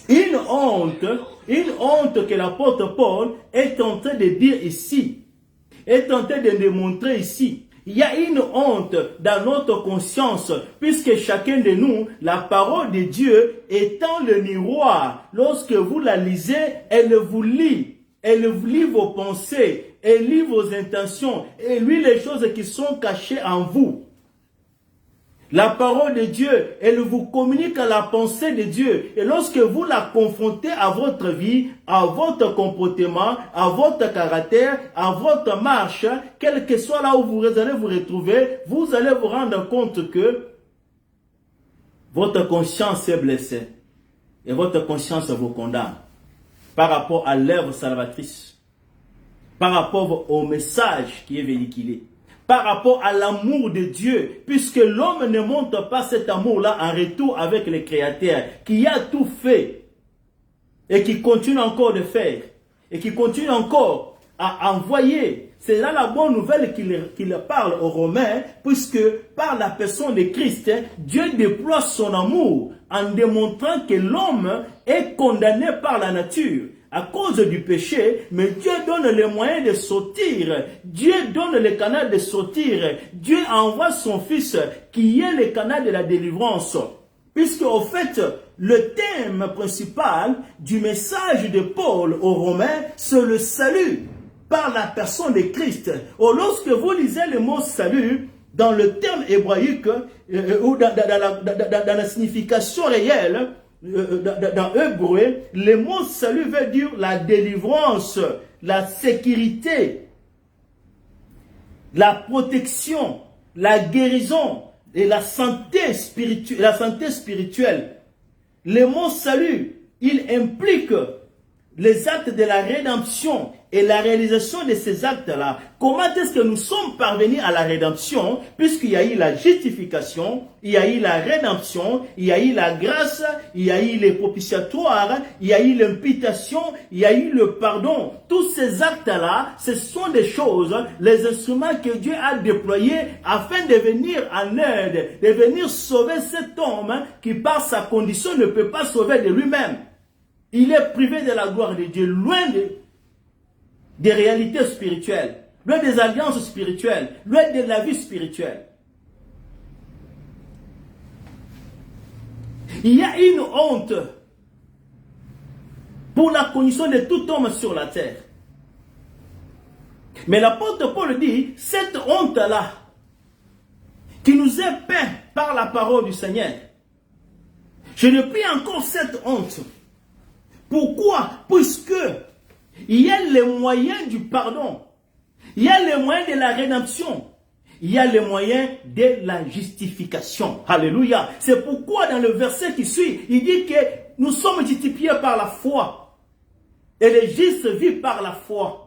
Une honte que l'apôtre Paul est en train de dire ici, est en train de démontrer ici. Il y a une honte dans notre conscience, puisque chacun de nous, la parole de Dieu étant le miroir, lorsque vous la lisez, elle vous lit vos pensées, elle lit vos intentions, elle lit les choses qui sont cachées en vous. La parole de Dieu, elle vous communique la pensée de Dieu. Et lorsque vous la confrontez à votre vie, à votre comportement, à votre caractère, à votre marche, quel que soit là où vous allez vous retrouver, vous allez vous rendre compte que votre conscience est blessée. Et votre conscience vous condamne par rapport à l'œuvre salvatrice, par rapport au message qui est véhiculé, par rapport à l'amour de Dieu, puisque l'homme ne montre pas cet amour-là en retour avec le Créateur, qui a tout fait, et qui continue encore de faire, et qui continue encore à envoyer. C'est là la bonne nouvelle qu'il parle aux Romains, puisque par la personne de Christ, Dieu déploie son amour en démontrant que l'homme est condamné par la nature à cause du péché, mais Dieu donne les moyens de sortir. Dieu donne le canal de sortir. Dieu envoie son Fils qui est le canal de la délivrance. Puisque au fait, le thème principal du message de Paul aux Romains, c'est le salut par la personne de Christ. Ou lorsque vous lisez le mot salut, dans le terme hébraïque, ou dans la signification réelle, dans hébreu, le mot salut veut dire la délivrance, la sécurité, la protection, la guérison et la santé spirituelle. Le mot salut, il implique les actes de la rédemption et la réalisation de ces actes-là. Comment est-ce que nous sommes parvenus à la rédemption? Puisqu'il y a eu la justification, il y a eu la rédemption, il y a eu la grâce, il y a eu les propitiatoires, il y a eu l'imputation, il y a eu le pardon. Tous ces actes-là, ce sont des choses, les instruments que Dieu a déployés afin de venir en aide, de venir sauver cet homme qui par sa condition ne peut pas sauver de lui-même. il est privé de la gloire de Dieu, loin des réalités spirituelles, loin des alliances spirituelles, loin de la vie spirituelle. Il y a une honte pour la condition de tout homme sur la terre. Mais l'apôtre Paul dit, cette honte-là, qui nous est peinte par la parole du Seigneur, je ne prie encore cette honte. Pourquoi? Puisque il y a les moyens du pardon, il y a les moyens de la rédemption, il y a les moyens de la justification. Alléluia. C'est pourquoi dans le verset qui suit, il dit que nous sommes justifiés par la foi. Et les justes vivent par la foi.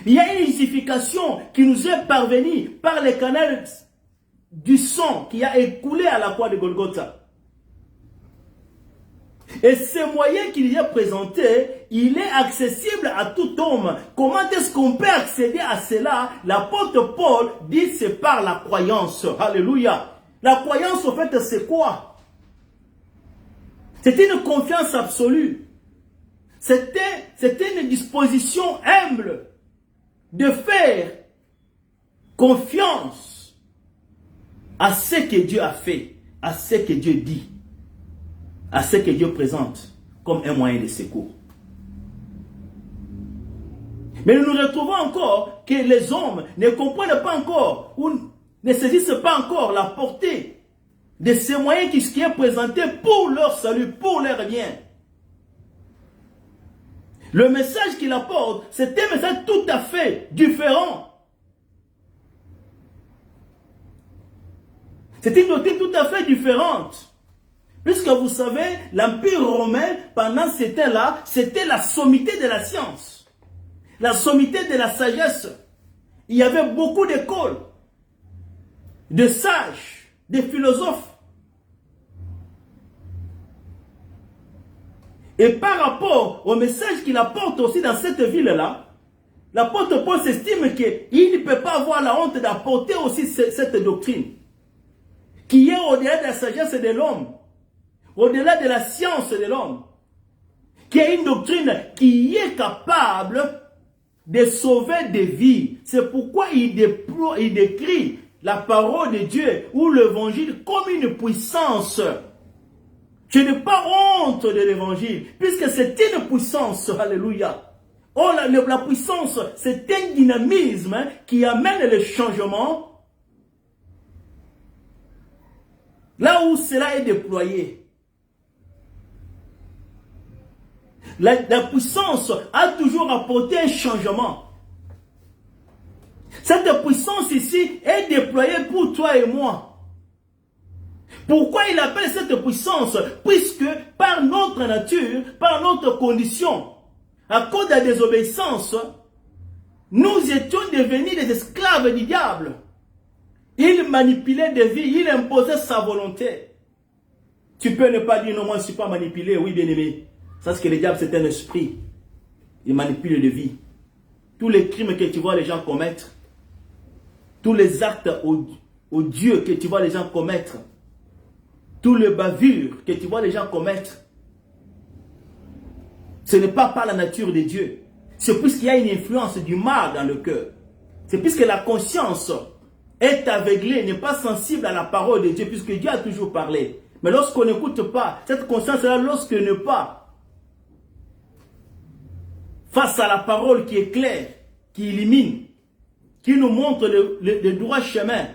Il y a une justification qui nous est parvenue par les canaux du sang qui a écoulé à la croix de Golgotha. Et ce moyen qui lui est présenté, il est accessible à tout homme. Comment est-ce qu'on peut accéder à cela? L'apôtre Paul dit c'est par la croyance. Alléluia. La croyance, au fait, c'est quoi? C'est une confiance absolue. C'était une disposition humble de faire confiance à ce que Dieu a fait, à ce que Dieu dit, à ce que Dieu présente comme un moyen de secours. Mais nous nous retrouvons encore que les hommes ne comprennent pas encore ou ne saisissent pas encore la portée de ces moyens qui est présenté pour leur salut, pour leur bien. Le message qu'il apporte, c'est un message tout à fait différent. C'est une doctrine tout à fait différente. Puisque vous savez, l'Empire romain, pendant ce temps-là, c'était la sommité de la science. La sommité de la sagesse. Il y avait beaucoup d'écoles, de sages, de philosophes. Et par rapport au message qu'il apporte aussi dans cette ville-là, l'apôtre Paul s'estime qu'il ne peut pas avoir la honte d'apporter aussi cette doctrine, qui est au-delà de la sagesse de l'homme, au-delà de la science de l'homme, qui est une doctrine qui est capable de sauver des vies. C'est pourquoi il décrit la parole de Dieu ou l'évangile comme une puissance. Je n'ai pas honte de l'évangile, puisque c'est une puissance. Alléluia. Oh, la puissance, c'est un dynamisme qui amène le changement là où cela est déployé. La puissance a toujours apporté un changement. Cette puissance ici est déployée pour toi et moi. Pourquoi il appelle cette puissance? Puisque par notre nature, par notre condition, à cause de la désobéissance, nous étions devenus des esclaves du diable. Il manipulait des vies, il imposait sa volonté. Tu peux ne pas dire non, moi je ne suis pas manipulé, oui bien aimé. Parce que le diable c'est un esprit. Il manipule des vies. Tous les crimes que tu vois les gens commettre, tous les actes odieux que tu vois les gens commettre, tous les bavures que tu vois les gens commettre, ce n'est pas par la nature de Dieu. C'est puisqu'il y a une influence du mal dans le cœur. C'est puisque la conscience est aveuglée, n'est pas sensible à la parole de Dieu, puisque Dieu a toujours parlé. Mais lorsqu'on n'écoute pas, cette conscience-là, lorsqu'on n'est pas face à la parole qui est claire, qui illumine, qui nous montre le droit chemin,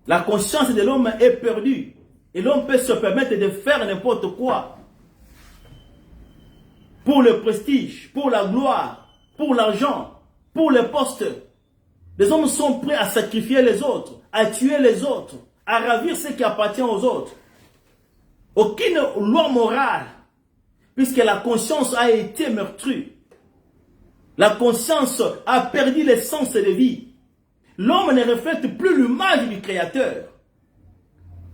la conscience de l'homme est perdue. Et l'homme peut se permettre de faire n'importe quoi. Pour le prestige, pour la gloire, pour l'argent, pour les postes. Les hommes sont prêts à sacrifier les autres, à tuer les autres, à ravir ce qui appartient aux autres. Aucune loi morale, puisque la conscience a été meurtrie. La conscience a perdu l'essence de vie. L'homme ne reflète plus l'image du Créateur.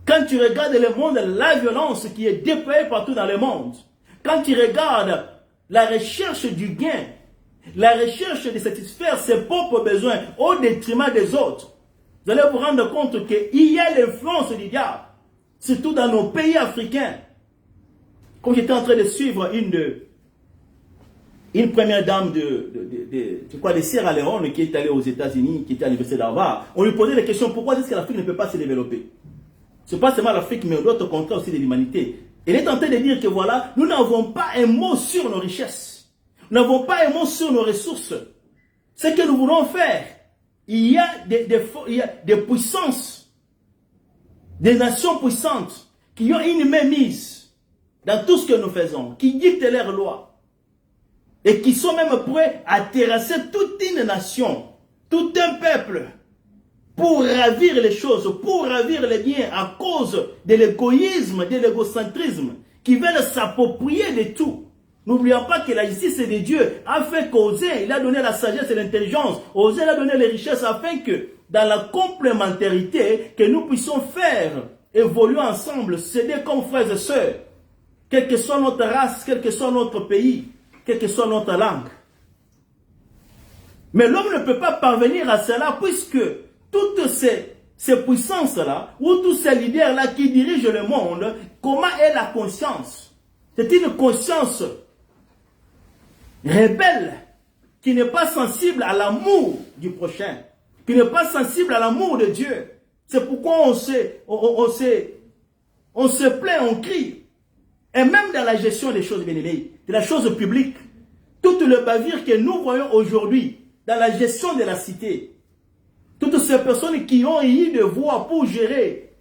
Quand tu regardes le monde, la violence qui est déployée partout dans le monde, quand tu regardes la recherche du gain, la recherche de satisfaire ses propres besoins au détriment des autres, vous allez vous rendre compte qu'il y a l'influence du diable, surtout dans nos pays africains. Quand j'étais en train de suivre une première dame de Sierra Leone qui est allée aux États-Unis, qui était à l'université d'Harvard, on lui posait des questions, pourquoi est-ce que l'Afrique ne peut pas se développer? Ce n'est pas seulement l'Afrique, mais d'autres contrats aussi de l'humanité. Elle est en train de dire que voilà, nous n'avons pas un mot sur nos richesses. Nous n'avons pas un mot sur nos ressources. Ce que nous voulons faire, il y a des puissances, des nations puissantes qui ont une mainmise dans tout ce que nous faisons, qui dictent leurs lois et qui sont même prêts à terrasser toute une nation, tout un peuple, pour ravir les choses, pour ravir les biens à cause de l'égoïsme, de l'égocentrisme, qui veulent s'approprier de tout. N'oublions pas que la justice de Dieu a fait qu'Osée, il a donné la sagesse et l'intelligence. Osée, il a donné les richesses afin que, dans la complémentarité, que nous puissions faire, évoluer ensemble, s'aider comme frères et sœurs, quelle que soit notre race, quel que soit notre pays, quelle que soit notre langue. Mais l'homme ne peut pas parvenir à cela puisque toutes ces puissances-là, ou tous ces leaders-là qui dirigent le monde, comment est la conscience? C'est une conscience rebelle, qui n'est pas sensible à l'amour du prochain, qui n'est pas sensible à l'amour de Dieu. C'est pourquoi on se plaint, on crie. Et même dans la gestion des choses bien-aimées, de la chose publique, toute le bavure que nous voyons aujourd'hui, dans la gestion de la cité, toutes ces personnes qui ont eu de voix pour gérer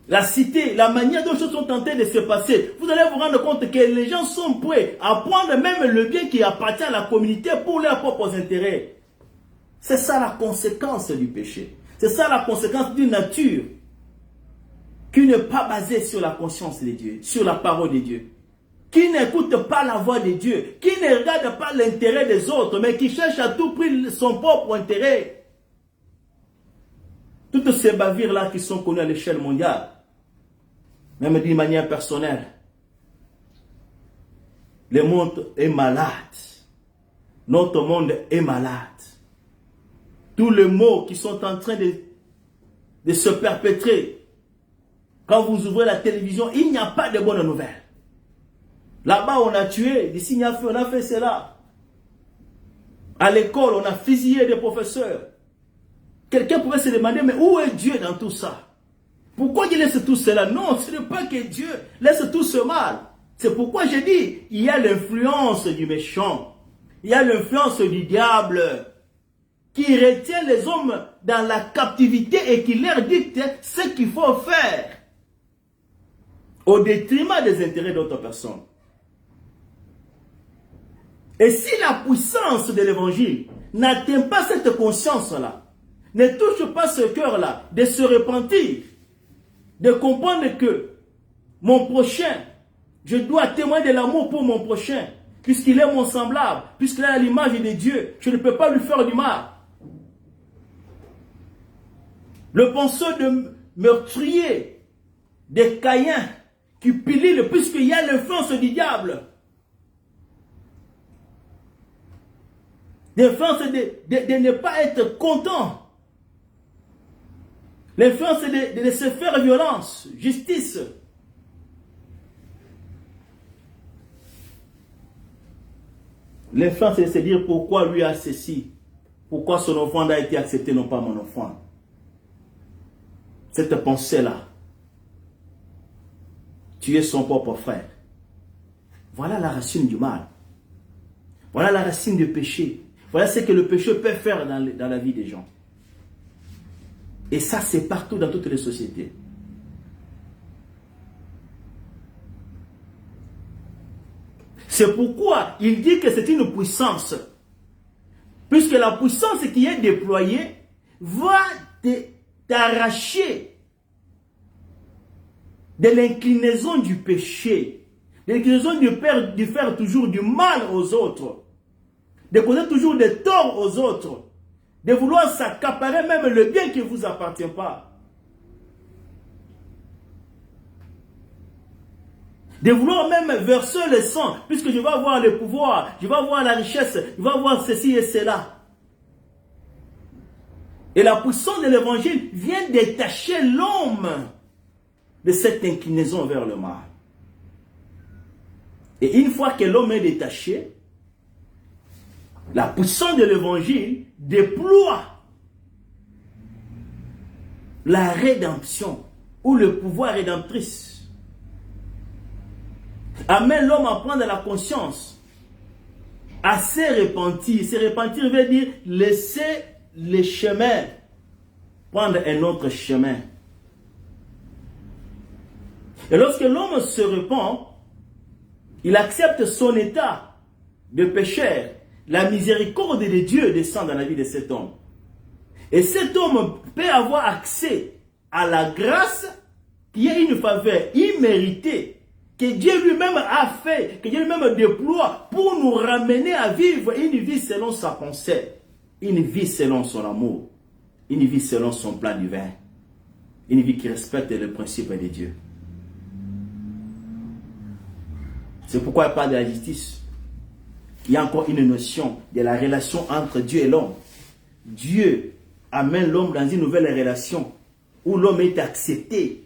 la cité, la manière dont les choses sont en train de se passer, vous allez vous rendre compte que les gens sont prêts à prendre même le bien qui appartient à la communauté pour leurs propres intérêts. C'est ça la conséquence du péché. C'est ça la conséquence d'une nature qui n'est pas basée sur la conscience de Dieu, sur la parole de Dieu, qui n'écoute pas la voix de Dieu, qui ne regarde pas l'intérêt des autres, mais qui cherche à tout prix son propre intérêt. Toutes ces bavures-là qui sont connues à l'échelle mondiale, même d'une manière personnelle, le monde est malade. Notre monde est malade. Tous les maux qui sont en train de se perpétrer, quand vous ouvrez la télévision, il n'y a pas de bonnes nouvelles. Là-bas, on a tué, ici, on a fait cela. À l'école, on a fusillé des professeurs. Quelqu'un pourrait se demander, mais où est Dieu dans tout ça? Pourquoi il laisse tout cela? Non, ce n'est pas que Dieu laisse tout ce mal. C'est pourquoi j'ai dit, il y a l'influence du méchant. Il y a l'influence du diable qui retient les hommes dans la captivité et qui leur dicte ce qu'il faut faire au détriment des intérêts d'autres personnes. Et si la puissance de l'évangile n'atteint pas cette conscience-là, ne touche pas ce cœur-là, de se repentir, de comprendre que mon prochain, je dois témoigner de l'amour pour mon prochain, puisqu'il est mon semblable, puisqu'il est à l'image de Dieu, je ne peux pas lui faire du mal. Le penseur de meurtrier, des Caïns, qui pilule, puisqu'il y a l'influence du diable. L'influence de ne pas être content. L'influence de se faire violence, justice. L'influence de se dire pourquoi lui a ceci. Pourquoi son enfant a été accepté, non pas mon enfant. Cette pensée-là. Tu es son propre frère. Voilà la racine du mal. Voilà la racine du péché. Voilà ce que le péché peut faire dans la vie des gens. Et ça, c'est partout dans toutes les sociétés. C'est pourquoi il dit que c'est une puissance. Puisque la puissance qui est déployée va t'arracher de l'inclinaison du péché, de l'inclinaison de faire toujours du mal aux autres, de causer toujours des torts aux autres, de vouloir s'accaparer même le bien qui ne vous appartient pas. De vouloir même verser le sang, puisque je vais avoir le pouvoir, je vais avoir la richesse, je vais avoir ceci et cela. Et la puissance de l'évangile vient détacher l'homme de cette inclinaison vers le mal. Et une fois que l'homme est détaché, la puissance de l'évangile déploie la rédemption ou le pouvoir rédemptrice. Amène l'homme à prendre la conscience, à se repentir. Se repentir veut dire laisser le chemin, prendre un autre chemin. Et lorsque l'homme se repent, il accepte son état de pécheur. La miséricorde de Dieu descend dans la vie de cet homme. Et cet homme peut avoir accès à la grâce qui est une faveur imméritée que Dieu lui-même a fait, que Dieu lui-même déploie pour nous ramener à vivre une vie selon sa pensée, une vie selon son amour, une vie selon son plan divin, une vie qui respecte les principes de Dieu. C'est pourquoi il parle de la justice. Il y a encore une notion de la relation entre Dieu et l'homme. Dieu amène l'homme dans une nouvelle relation où l'homme est accepté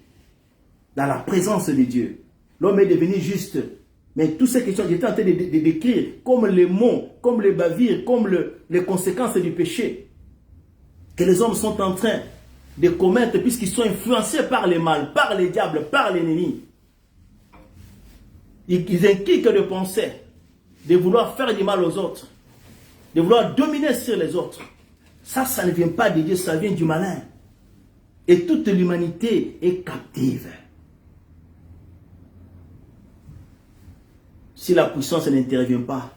dans la présence de Dieu. L'homme est devenu juste. Mais toutes ces questions que j'étais en train de décrire, comme les mots, comme les bavures, comme les conséquences du péché, que les hommes sont en train de commettre puisqu'ils sont influencés par le mal, par les diables, par l'ennemi. Ils inculquent de penser, de vouloir faire du mal aux autres, de vouloir dominer sur les autres. Ça ne vient pas de Dieu, ça vient du malin. Et toute l'humanité est captive. Si la puissance n'intervient pas,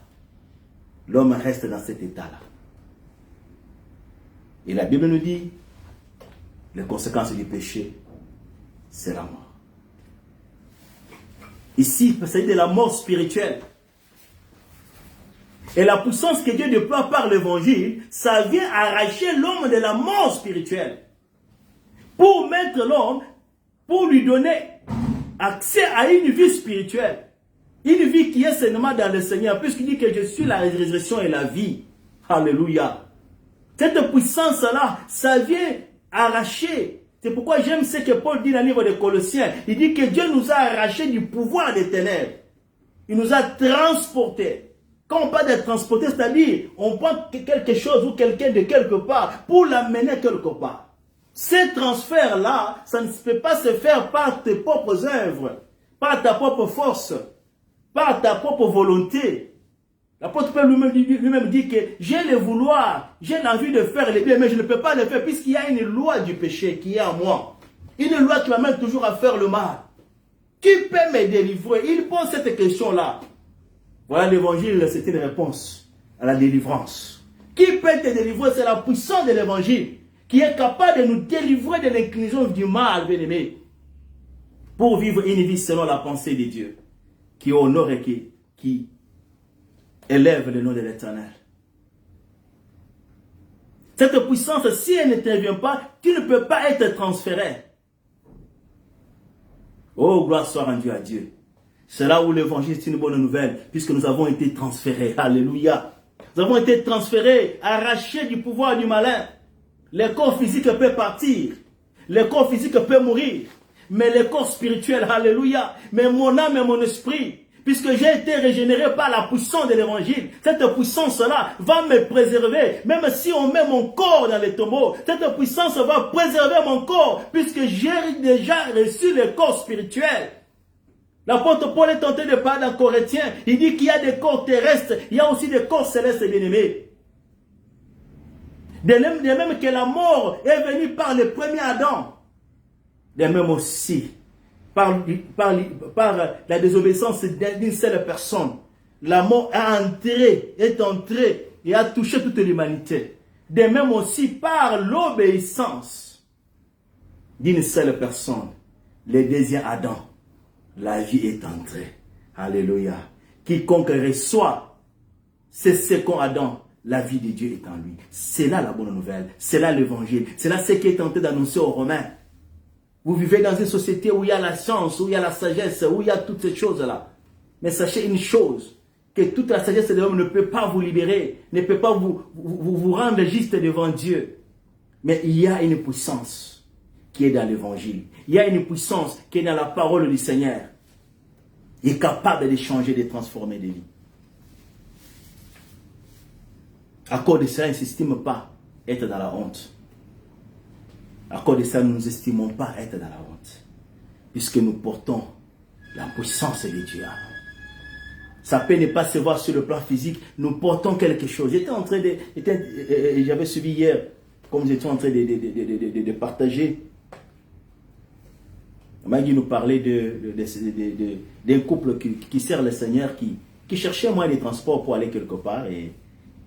l'homme reste dans cet état-là. Et la Bible nous dit, les conséquences du péché, c'est la mort. Ici, il s'agit de la mort spirituelle. Et la puissance que Dieu déploie par l'évangile, ça vient arracher l'homme de la mort spirituelle. Pour mettre l'homme, pour lui donner accès à une vie spirituelle. Une vie qui est seulement dans le Seigneur, puisqu'il dit que je suis la résurrection et la vie. Alléluia. Cette puissance-là, ça vient arracher. C'est pourquoi j'aime ce que Paul dit dans le livre des Colossiens. Il dit que Dieu nous a arrachés du pouvoir des ténèbres. Il nous a transportés. Quand on parle de transporter, c'est-à-dire, on prend quelque chose ou quelqu'un de quelque part pour l'amener quelque part. Ce transfert-là, ça ne peut pas se faire par tes propres œuvres, par ta propre force, par ta propre volonté. L'apôtre Paul lui-même dit que j'ai le vouloir, j'ai l'envie de faire le bien, mais je ne peux pas le faire puisqu'il y a une loi du péché qui est en moi. Une loi qui m'amène toujours à faire le mal. Qui peut me délivrer? Il pose cette question-là. Voilà l'évangile, c'est une réponse à la délivrance. Qui peut te délivrer? C'est la puissance de l'évangile qui est capable de nous délivrer de l'inclinaison du mal, bien-aimé, pour vivre une vie selon la pensée de Dieu, qui honore et qui élève le nom de l'Éternel. Cette puissance, si elle n'intervient pas, tu ne peux pas être transféré. Oh, gloire soit rendue à Dieu. C'est là où l'évangile est une bonne nouvelle, puisque nous avons été transférés. Alléluia. Nous avons été transférés, arrachés du pouvoir du malin. Le corps physique peut partir. Le corps physique peut mourir. Mais le corps spirituel, alléluia. Mais mon âme et mon esprit, puisque j'ai été régénéré par la puissance de l'évangile, cette puissance-là va me préserver. Même si on met mon corps dans les tombeaux, cette puissance va préserver mon corps, puisque j'ai déjà reçu le corps spirituel. L'apôtre Paul est tenté de parler dans Corinthiens. Il dit qu'il y a des corps terrestres, il y a aussi des corps célestes, bien-aimés. De même que la mort est venue par le premier Adam, de même aussi par la désobéissance d'une seule personne, la mort est entrée et a touché toute l'humanité. De même aussi par l'obéissance d'une seule personne, le deuxième Adam, la vie est entrée. Alléluia. Quiconque reçoit ce second Adam, la vie de Dieu est en lui. C'est là la bonne nouvelle. C'est là l'évangile. C'est là ce qui est tenté d'annoncer aux Romains. Vous vivez dans une société où il y a la science, où il y a la sagesse, où il y a toutes ces choses-là. Mais sachez une chose, que toute la sagesse de l'homme ne peut pas vous libérer, ne peut pas vous rendre juste devant Dieu. Mais il y a une puissance qui est dans l'évangile. Il y a une puissance qui est dans la parole du Seigneur. Il est capable de changer, de transformer des vies. À cause de ça, il ne s'estime pas être dans la honte. À cause de ça, nous ne nous estimons pas être dans la honte. Puisque nous portons la puissance de Dieu. Ça peut ne pas se voir sur le plan physique. Nous portons quelque chose. J'avais suivi hier, comme nous étions en train de partager. Maggie nous parlait d'un couple qui sert le Seigneur, qui cherchait un moyen de transport pour aller quelque part. Et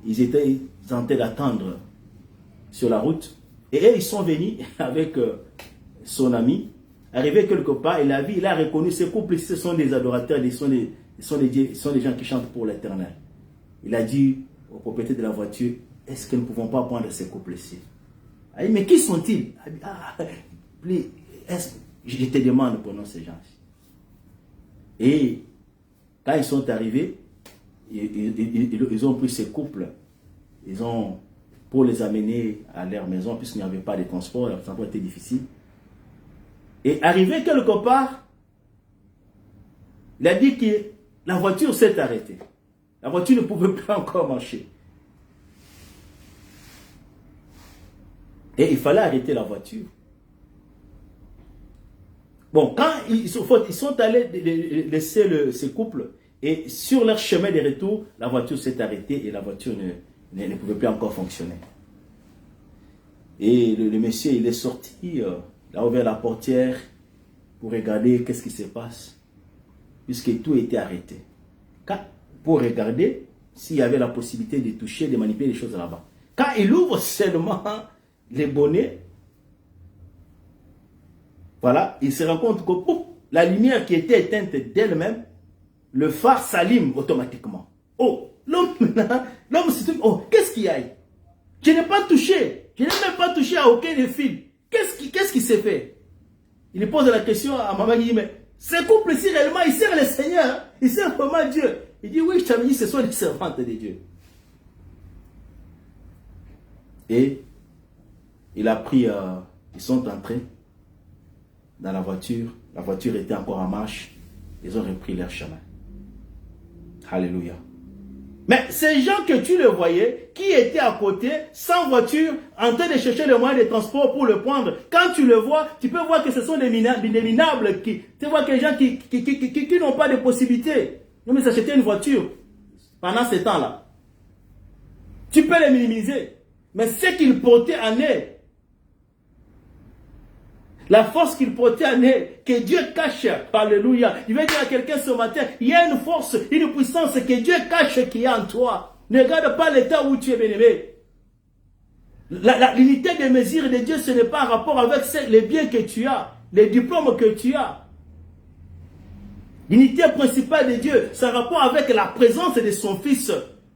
ils étaient en train d'attendre sur la route. Et ils sont venus avec son ami. Arrivé quelque part, il a reconnu ce couple, ce sont des adorateurs, ce sont des gens qui chantent pour l'Éternel. Il a dit au propriétaire de la voiture, est-ce que nous ne pouvons pas prendre ce couple-ci? Il a dit, mais qui sont-ils? Je te demande pour nous ces gens. Et quand ils sont arrivés, ils ont pris ce couple, pour les amener à leur maison, puisqu'il n'y avait pas de transport, le transport était difficile. Et arrivé quelque part, il a dit que la voiture s'est arrêtée. La voiture ne pouvait plus encore marcher. Et il fallait arrêter la voiture. Bon, quand ils sont allés laisser ce couple, et sur leur chemin de retour, la voiture s'est arrêtée et la voiture ne pouvait plus encore fonctionner. Et le monsieur, il est sorti, il a ouvert la portière pour regarder qu'est-ce qui se passe, puisque tout était arrêté. Pour regarder s'il y avait la possibilité de toucher, de manipuler les choses là-bas. Quand il ouvre seulement les bonnets, voilà, il se rend compte que la lumière qui était éteinte d'elle-même, le phare s'allume automatiquement. Oh, l'homme se dit, oh, qu'est-ce qu'il y a? Je n'ai pas touché. Je n'ai même pas touché à aucun des fils. Qu'est-ce qui s'est fait? Il pose la question à maman, il dit, mais ce couple-ci, réellement, il sert le Seigneur. Il sert vraiment Dieu. Il dit, oui, je t'avais dit, ce sont les servantes de Dieu. Et il a pris, ils sont entrés dans la voiture était encore en marche, ils ont repris leur chemin. Alléluia. Mais ces gens que tu le voyais, qui étaient à côté, sans voiture, en train de chercher le moyen de transport pour le prendre, quand tu le vois, tu peux voir que ce sont des minables, tu vois que les gens qui n'ont pas de possibilité. Non mais s'acheter une voiture pendant ce temps-là. Tu peux les minimiser. Mais ce qu'ils portaient en eux, la force qu'il portait en eux, que Dieu cache, alléluia. Je vais dire à quelqu'un ce matin, il y a une force, une puissance que Dieu cache qui est en toi. Ne regarde pas l'état où tu es bien-aimé. L'unité de mesure de Dieu, ce n'est pas en rapport avec les biens que tu as, les diplômes que tu as. L'unité principale de Dieu, c'est en rapport avec la présence de son Fils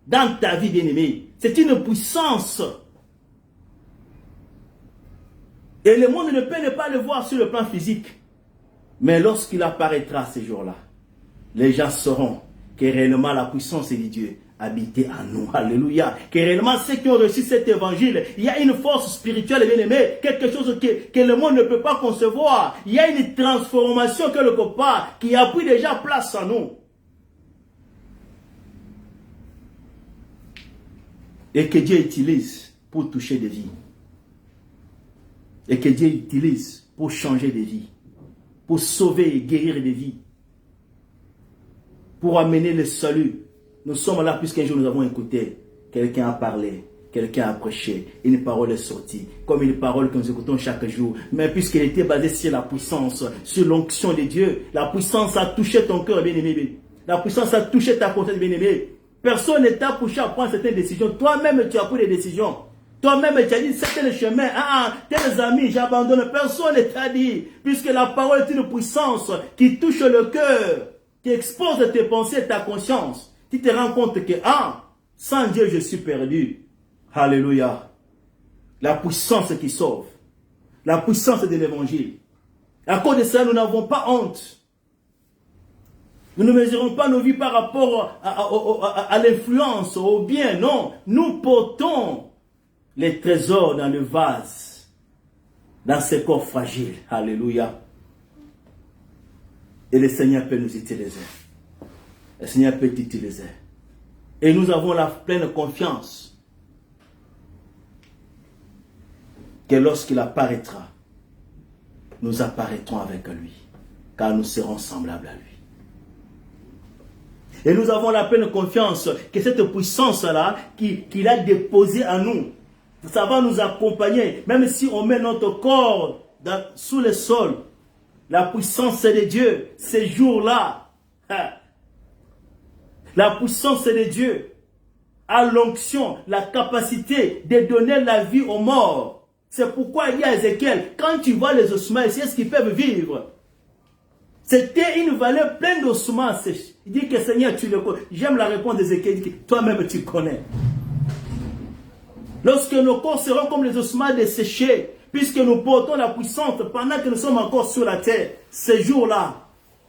dans ta vie bien-aimée. C'est une puissance. Et le monde ne peut ne pas le voir sur le plan physique. Mais lorsqu'il apparaîtra ces jours-là, les gens sauront que réellement la puissance de Dieu habite en nous. Alléluia. Que réellement ceux qui ont reçu cet évangile, il y a une force spirituelle bien-aimée, quelque chose que le monde ne peut pas concevoir. Il y a une transformation quelque part qui a pris déjà place en nous. Et que Dieu utilise pour toucher des vies. Et que Dieu utilise pour changer des vies, pour sauver et guérir des vies, pour amener le salut. Nous sommes là puisqu'un jour nous avons écouté, quelqu'un a parlé, quelqu'un a prêché, une parole est sortie, comme une parole que nous écoutons chaque jour. Mais puisqu'elle était basée sur la puissance, sur l'onction de Dieu, la puissance a touché ton cœur bien-aimé. La puissance a touché ta conscience bien-aimé. Personne ne t'a poussé à prendre certaines décisions. Toi-même, tu as pris des décisions. Toi-même, tu as dit, c'était le chemin. Tes amis, j'abandonne. Personne ne t'a dit. Puisque la parole est une puissance qui touche le cœur, qui expose tes pensées et ta conscience. Tu te rends compte que, sans Dieu, je suis perdu. Alléluia. La puissance qui sauve. La puissance de l'évangile. À cause de ça, nous n'avons pas honte. Nous ne mesurons pas nos vies par rapport à l'influence, au bien. Non, nous portons les trésors dans le vase, dans ce corps fragile. Alléluia. Et le Seigneur peut nous utiliser. le Seigneur peut t'utiliser. Et nous avons la pleine confiance que lorsqu'il apparaîtra, nous apparaîtrons avec lui, car nous serons semblables à lui. Et nous avons la pleine confiance que cette puissance-là qu'il a déposée en nous, ça va nous accompagner, même si on met notre corps sous le sol. La puissance de Dieu, ces jours-là, la puissance de Dieu a l'onction, la capacité de donner la vie aux morts. C'est pourquoi il dit à Ézéchiel, quand tu vois les ossements, c'est ce qu'ils peuvent vivre. C'était une vallée pleine d'ossements sèches. Il dit que Seigneur, tu le connais. J'aime la réponse d'Ézéchiel, il dit que toi-même tu connais. Lorsque nos corps seront comme les ossements desséchés, puisque nous portons la puissance pendant que nous sommes encore sur la terre, ce jour-là,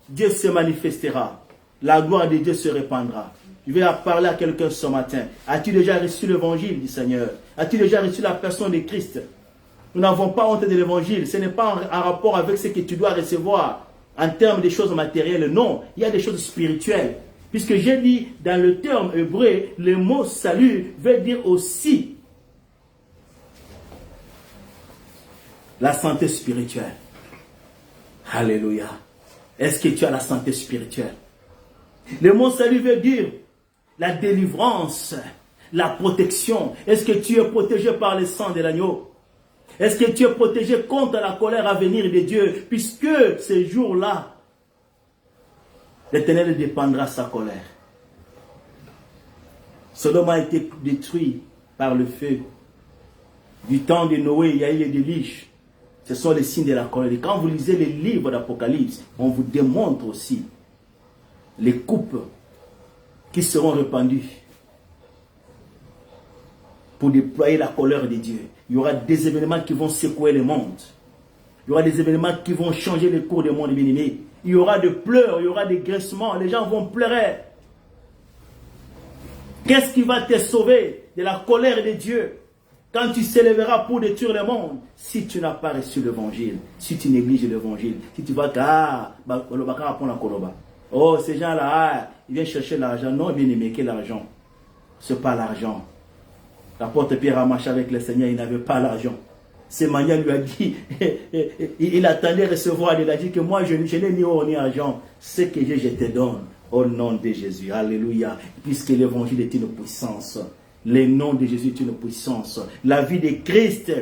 Dieu se manifestera. La gloire de Dieu se répandra. Je vais parler à quelqu'un ce matin. As-tu déjà reçu l'évangile du Seigneur? As-tu déjà reçu la personne de Christ? Nous n'avons pas honte de l'évangile. Ce n'est pas en rapport avec ce que tu dois recevoir en termes de choses matérielles. Non, il y a des choses spirituelles. Puisque j'ai dit dans le terme hébreu, le mot salut veut dire aussi la santé spirituelle. Alléluia. Est-ce que tu as la santé spirituelle? Le mot salut veut dire la délivrance, la protection. Est-ce que tu es protégé par le sang de l'agneau? Est-ce que tu es protégé contre la colère à venir de Dieu? Puisque ces jours-là, l'Éternel dépendra sa colère. Sodome a été détruit par le feu. Du temps de Noé, il y a eu les déluges. Ce sont les signes de la colère. Et quand vous lisez les livres d'Apocalypse, on vous démontre aussi les coupes qui seront répandues pour déployer la colère de Dieu. Il y aura des événements qui vont secouer le monde. Il y aura des événements qui vont changer le cours du monde bien-aimé. Il y aura des pleurs, il y aura des graissements. Les gens vont pleurer. Qu'est-ce qui va te sauver de la colère de Dieu quand tu s'élèveras pour détruire le monde? Si tu n'as pas reçu l'évangile, si tu négliges l'évangile, si tu vas oh, ces gens-là, ils viennent chercher l'argent. Non, bien aimé, quel argent? Ce n'est pas l'argent. L'apôtre Pierre a marché avec le Seigneur, il n'avait pas l'argent. Sémania lui a dit, il attendait recevoir, il a dit que moi je n'ai ni or ni argent. Ce que j'ai, je te donne au nom de Jésus. Alléluia. Puisque l'évangile est une puissance. Le nom de Jésus est une puissance. La vie de Christ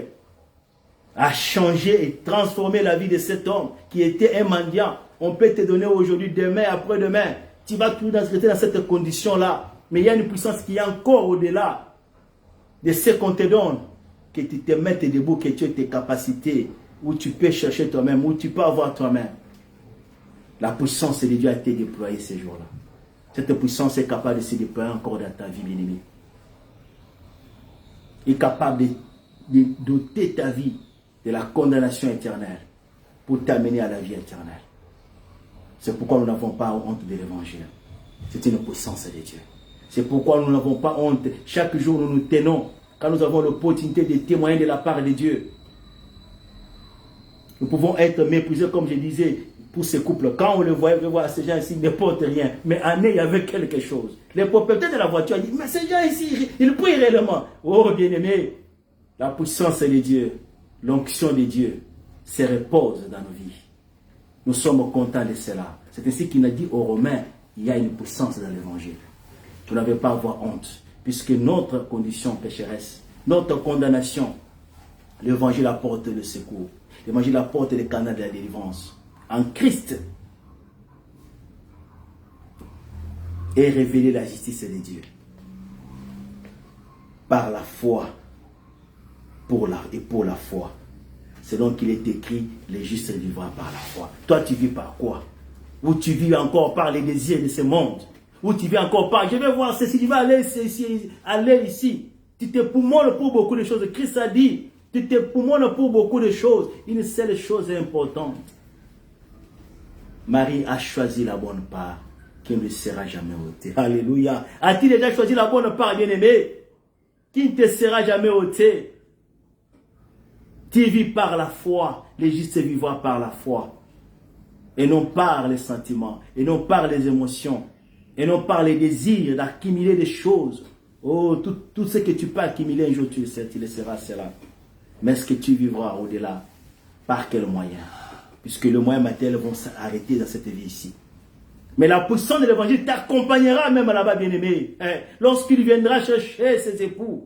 a changé et transformé la vie de cet homme qui était un mendiant. On peut te donner aujourd'hui, demain, après-demain. Tu vas tout rester dans cette condition-là. Mais il y a une puissance qui est encore au-delà de ce qu'on te donne. Que tu te mettes debout, que tu aies tes capacités, où tu peux chercher toi-même, où tu peux avoir toi-même. La puissance de Dieu a été déployée ces jours-là. Cette puissance est capable de se déployer encore dans ta vie, bien-aimée. Il est capable de doter ta vie de la condamnation éternelle pour t'amener à la vie éternelle. C'est pourquoi nous n'avons pas honte de l'évangile. C'est une puissance de Dieu. C'est pourquoi nous n'avons pas honte. Chaque jour, nous nous tenons quand nous avons l'opportunité de témoigner de la part de Dieu. Nous pouvons être méprisés, comme je disais, pour ces couples. Quand on le voit, on voit ces gens ici, ils ne portent rien. Mais en eux, il y avait quelque chose. Les propriétaires de la voiture disent, mais ces gens ici, ils prient réellement. Oh, bien-aimé, la puissance de Dieu, l'onction de Dieu se repose dans nos vies. Nous sommes contents de cela. C'est ainsi qu'il a dit aux Romains, il y a une puissance dans l'évangile. Vous n'avez pas à avoir honte, puisque notre condition pécheresse, notre condamnation, l'évangile apporte le secours. L'évangile apporte le canal de la délivrance. En Christ est révélée la justice de Dieu. Par la foi, pour la foi. C'est donc qu'il est écrit, les justes vivront par la foi. Toi, tu vis par quoi? Ou tu vis encore par les désirs de ce monde? Ou tu vis encore par, je vais voir ceci, tu vas aller ici. Tu te poumones pour beaucoup de choses. Christ a dit, tu te poumones pour beaucoup de choses. Une seule chose est importante. Marie a choisi la bonne part qui ne sera jamais ôtée. Alléluia. As-tu déjà choisi la bonne part, bien-aimé, qui ne te sera jamais ôtée? Tu vis par la foi. Les justes vivront par la foi. Et non par les sentiments. Et non par les émotions. Et non par les désirs d'accumuler des choses. Oh, tout ce que tu peux accumuler un jour, tu le seras cela. Mais est-ce que tu vivras au-delà? Par quel moyen? Puisque les moyens matériels vont s'arrêter dans cette vie ici. Mais la puissance de l'évangile t'accompagnera même là-bas, bien-aimé. Lorsqu'il viendra chercher ses épouses,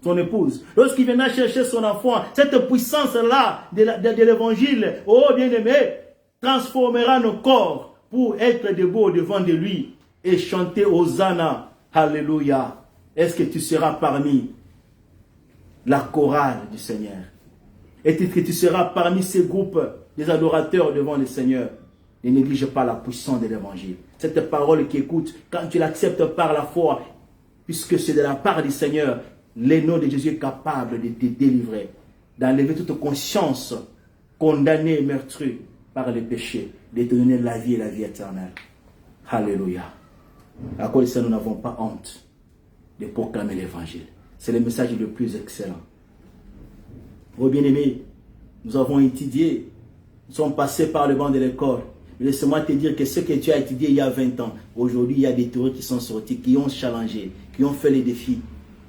son épouse. Lorsqu'il viendra chercher son enfant, cette puissance-là de l'évangile, oh bien-aimé, transformera nos corps pour être debout devant de lui et chanter Hosanna. Alléluia. Est-ce que tu seras parmi la chorale du Seigneur? Est-ce que tu seras parmi ces groupes des adorateurs devant le Seigneur? Ne néglige pas la puissance de l'évangile. Cette parole qui écoute, quand tu l'acceptes par la foi, puisque c'est de la part du Seigneur, le nom de Jésus est capable de te délivrer, d'enlever toute conscience condamnée et meurtrie par le péché, de te donner la vie et la vie éternelle. Alléluia. À cause de ça, nous n'avons pas honte de proclamer l'évangile. C'est le message le plus excellent. Oh bien-aimés, nous avons étudié, nous sommes passés par le banc de l'école. Laisse-moi te dire que ce que tu as étudié il y a 20 ans, aujourd'hui il y a des théories qui sont sorties, qui ont challengé, qui ont fait les défis.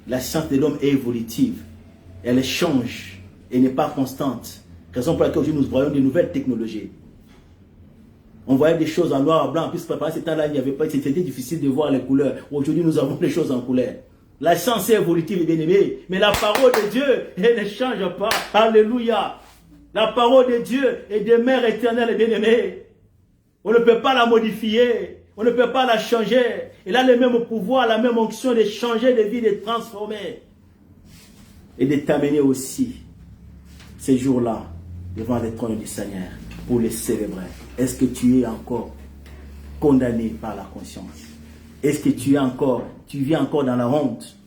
La science de l'homme est évolutive. Elle change et n'est pas constante. Raison pour laquelle aujourd'hui nous voyons de nouvelles technologies. On voyait des choses en noir et blanc, puisque pendant ce temps-là, il n'y avait pas, c'était difficile de voir les couleurs. Aujourd'hui, nous avons des choses en couleur. La science est évolutive, bien aimée, mais la parole de Dieu, elle ne change pas. Alléluia. La parole de Dieu est demeure éternelle, bien aimée. On ne peut pas la modifier. On ne peut pas la changer. Elle a le même pouvoir, la même onction de changer de vie, de transformer. Et de t'amener aussi, ces jours-là, devant le trône du Seigneur, pour les célébrer. Est-ce que tu es encore condamné par la conscience? Est-ce que tu vis encore dans la honte?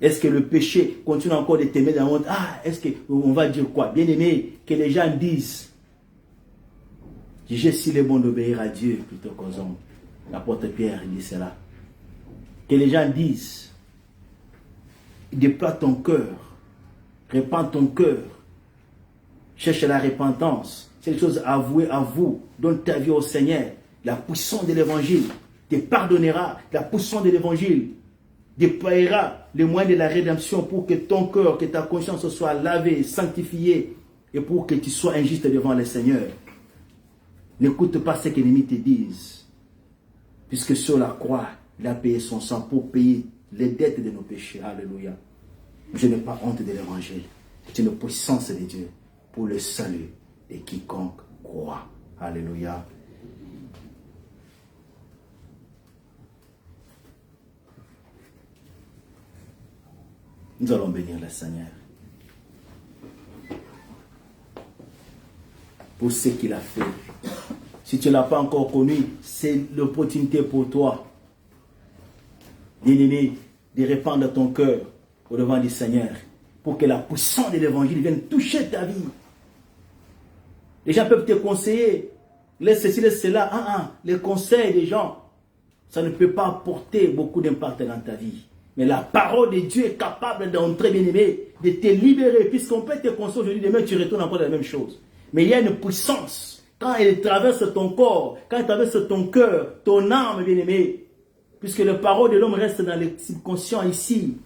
Est-ce que le péché continue encore de t'aimer dans la honte? Ah, est-ce qu'on va dire quoi? Bien aimé, que les gens disent, j'ai si le bon d'obéir à Dieu plutôt qu'aux hommes. L'apôtre Pierre dit cela. Que les gens disent, déploie ton cœur, répands ton cœur, cherche la repentance. C'est une chose avouée à vous, donne ta vie au Seigneur. La puissance de l'évangile te pardonnera. La puissance de l'évangile déploiera les moyens de la rédemption pour que ton cœur, que ta conscience soit lavée, sanctifiée et pour que tu sois injuste devant le Seigneur. N'écoute pas ce que les ennemis te disent. Puisque sur la croix, il a payé son sang pour payer les dettes de nos péchés. Alléluia. Je n'ai pas honte de l'évangile. C'est une puissance de Dieu pour le salut de quiconque croit. Alléluia. Nous allons bénir le Seigneur pour ce qu'il a fait. Si tu ne l'as pas encore connu, c'est l'opportunité pour toi, bien-aimé, de répandre ton cœur au devant du Seigneur pour que la puissance de l'évangile vienne toucher ta vie. Les gens peuvent te conseiller, laisse ceci, laisse cela. Les conseils des gens, ça ne peut pas apporter beaucoup d'impact dans ta vie. Mais la parole de Dieu est capable d'entrer, bien-aimé, de te libérer. Puisqu'on peut te conseiller aujourd'hui, demain tu retournes encore dans la même chose. Mais il y a une puissance. Quand elle traverse ton corps, quand elle traverse ton cœur, ton âme, bien-aimé. Puisque la parole de l'homme reste dans le subconscient ici.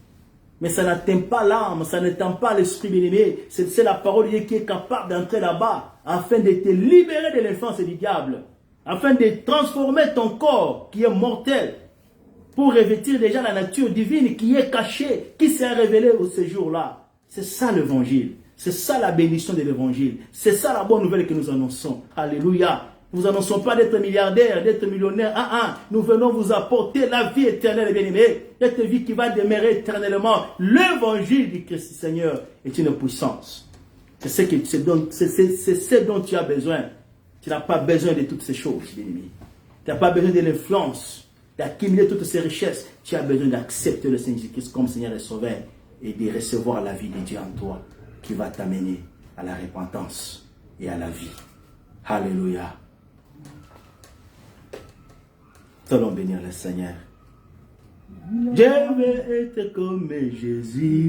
Mais ça n'atteint pas l'âme, ça n'atteint pas l'esprit, bien-aimé. C'est la parole de Dieu qui est capable d'entrer là-bas afin de te libérer de l'influence du diable. Afin de transformer ton corps qui est mortel pour revêtir déjà la nature divine qui est cachée, qui s'est révélée au séjour-là. C'est ça l'évangile. C'est ça la bénédiction de l'évangile. C'est ça la bonne nouvelle que nous annonçons. Alléluia. Nous n'annonçons pas d'être milliardaires, d'être millionnaires. Nous venons vous apporter la vie éternelle, bien-aimé. Cette vie qui va demeurer éternellement. L'évangile du Christ Seigneur est une puissance. C'est ce dont tu as besoin. Tu n'as pas besoin de toutes ces choses, bien-aimé. Tu n'as pas besoin de l'influence, d'accumuler toutes ces richesses. Tu as besoin d'accepter le Seigneur Jésus-Christ comme Seigneur et Sauveur et de recevoir la vie de Dieu en toi qui va t'amener à la repentance et à la vie. Alléluia. Nous allons bénir le Seigneur. Je veux être comme Jésus.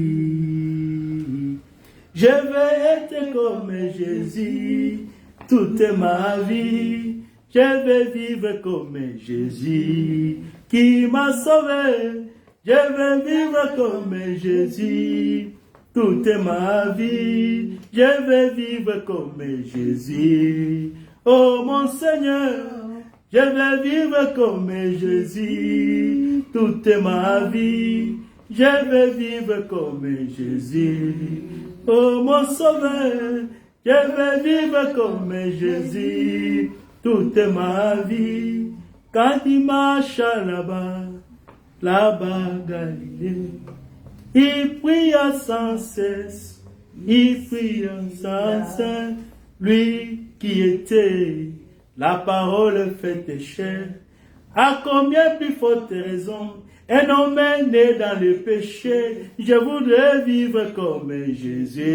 Je veux être comme Jésus toute ma vie. Je vais vivre comme Jésus qui m'a sauvé. Je vais vivre comme Jésus toute ma vie. Je vais vivre comme Jésus. Oh mon Seigneur, je vais vivre comme Jésus toute ma vie. Je vais vivre comme Jésus. Oh mon Sauveur, je vais vivre comme Jésus toute ma vie. Quand il marche là-bas, Galilée, il pria sans cesse, il pria sans cesse, lui qui était la parole faite chair. À combien plus forte raison, un homme est né dans le péché, je voudrais vivre comme Jésus.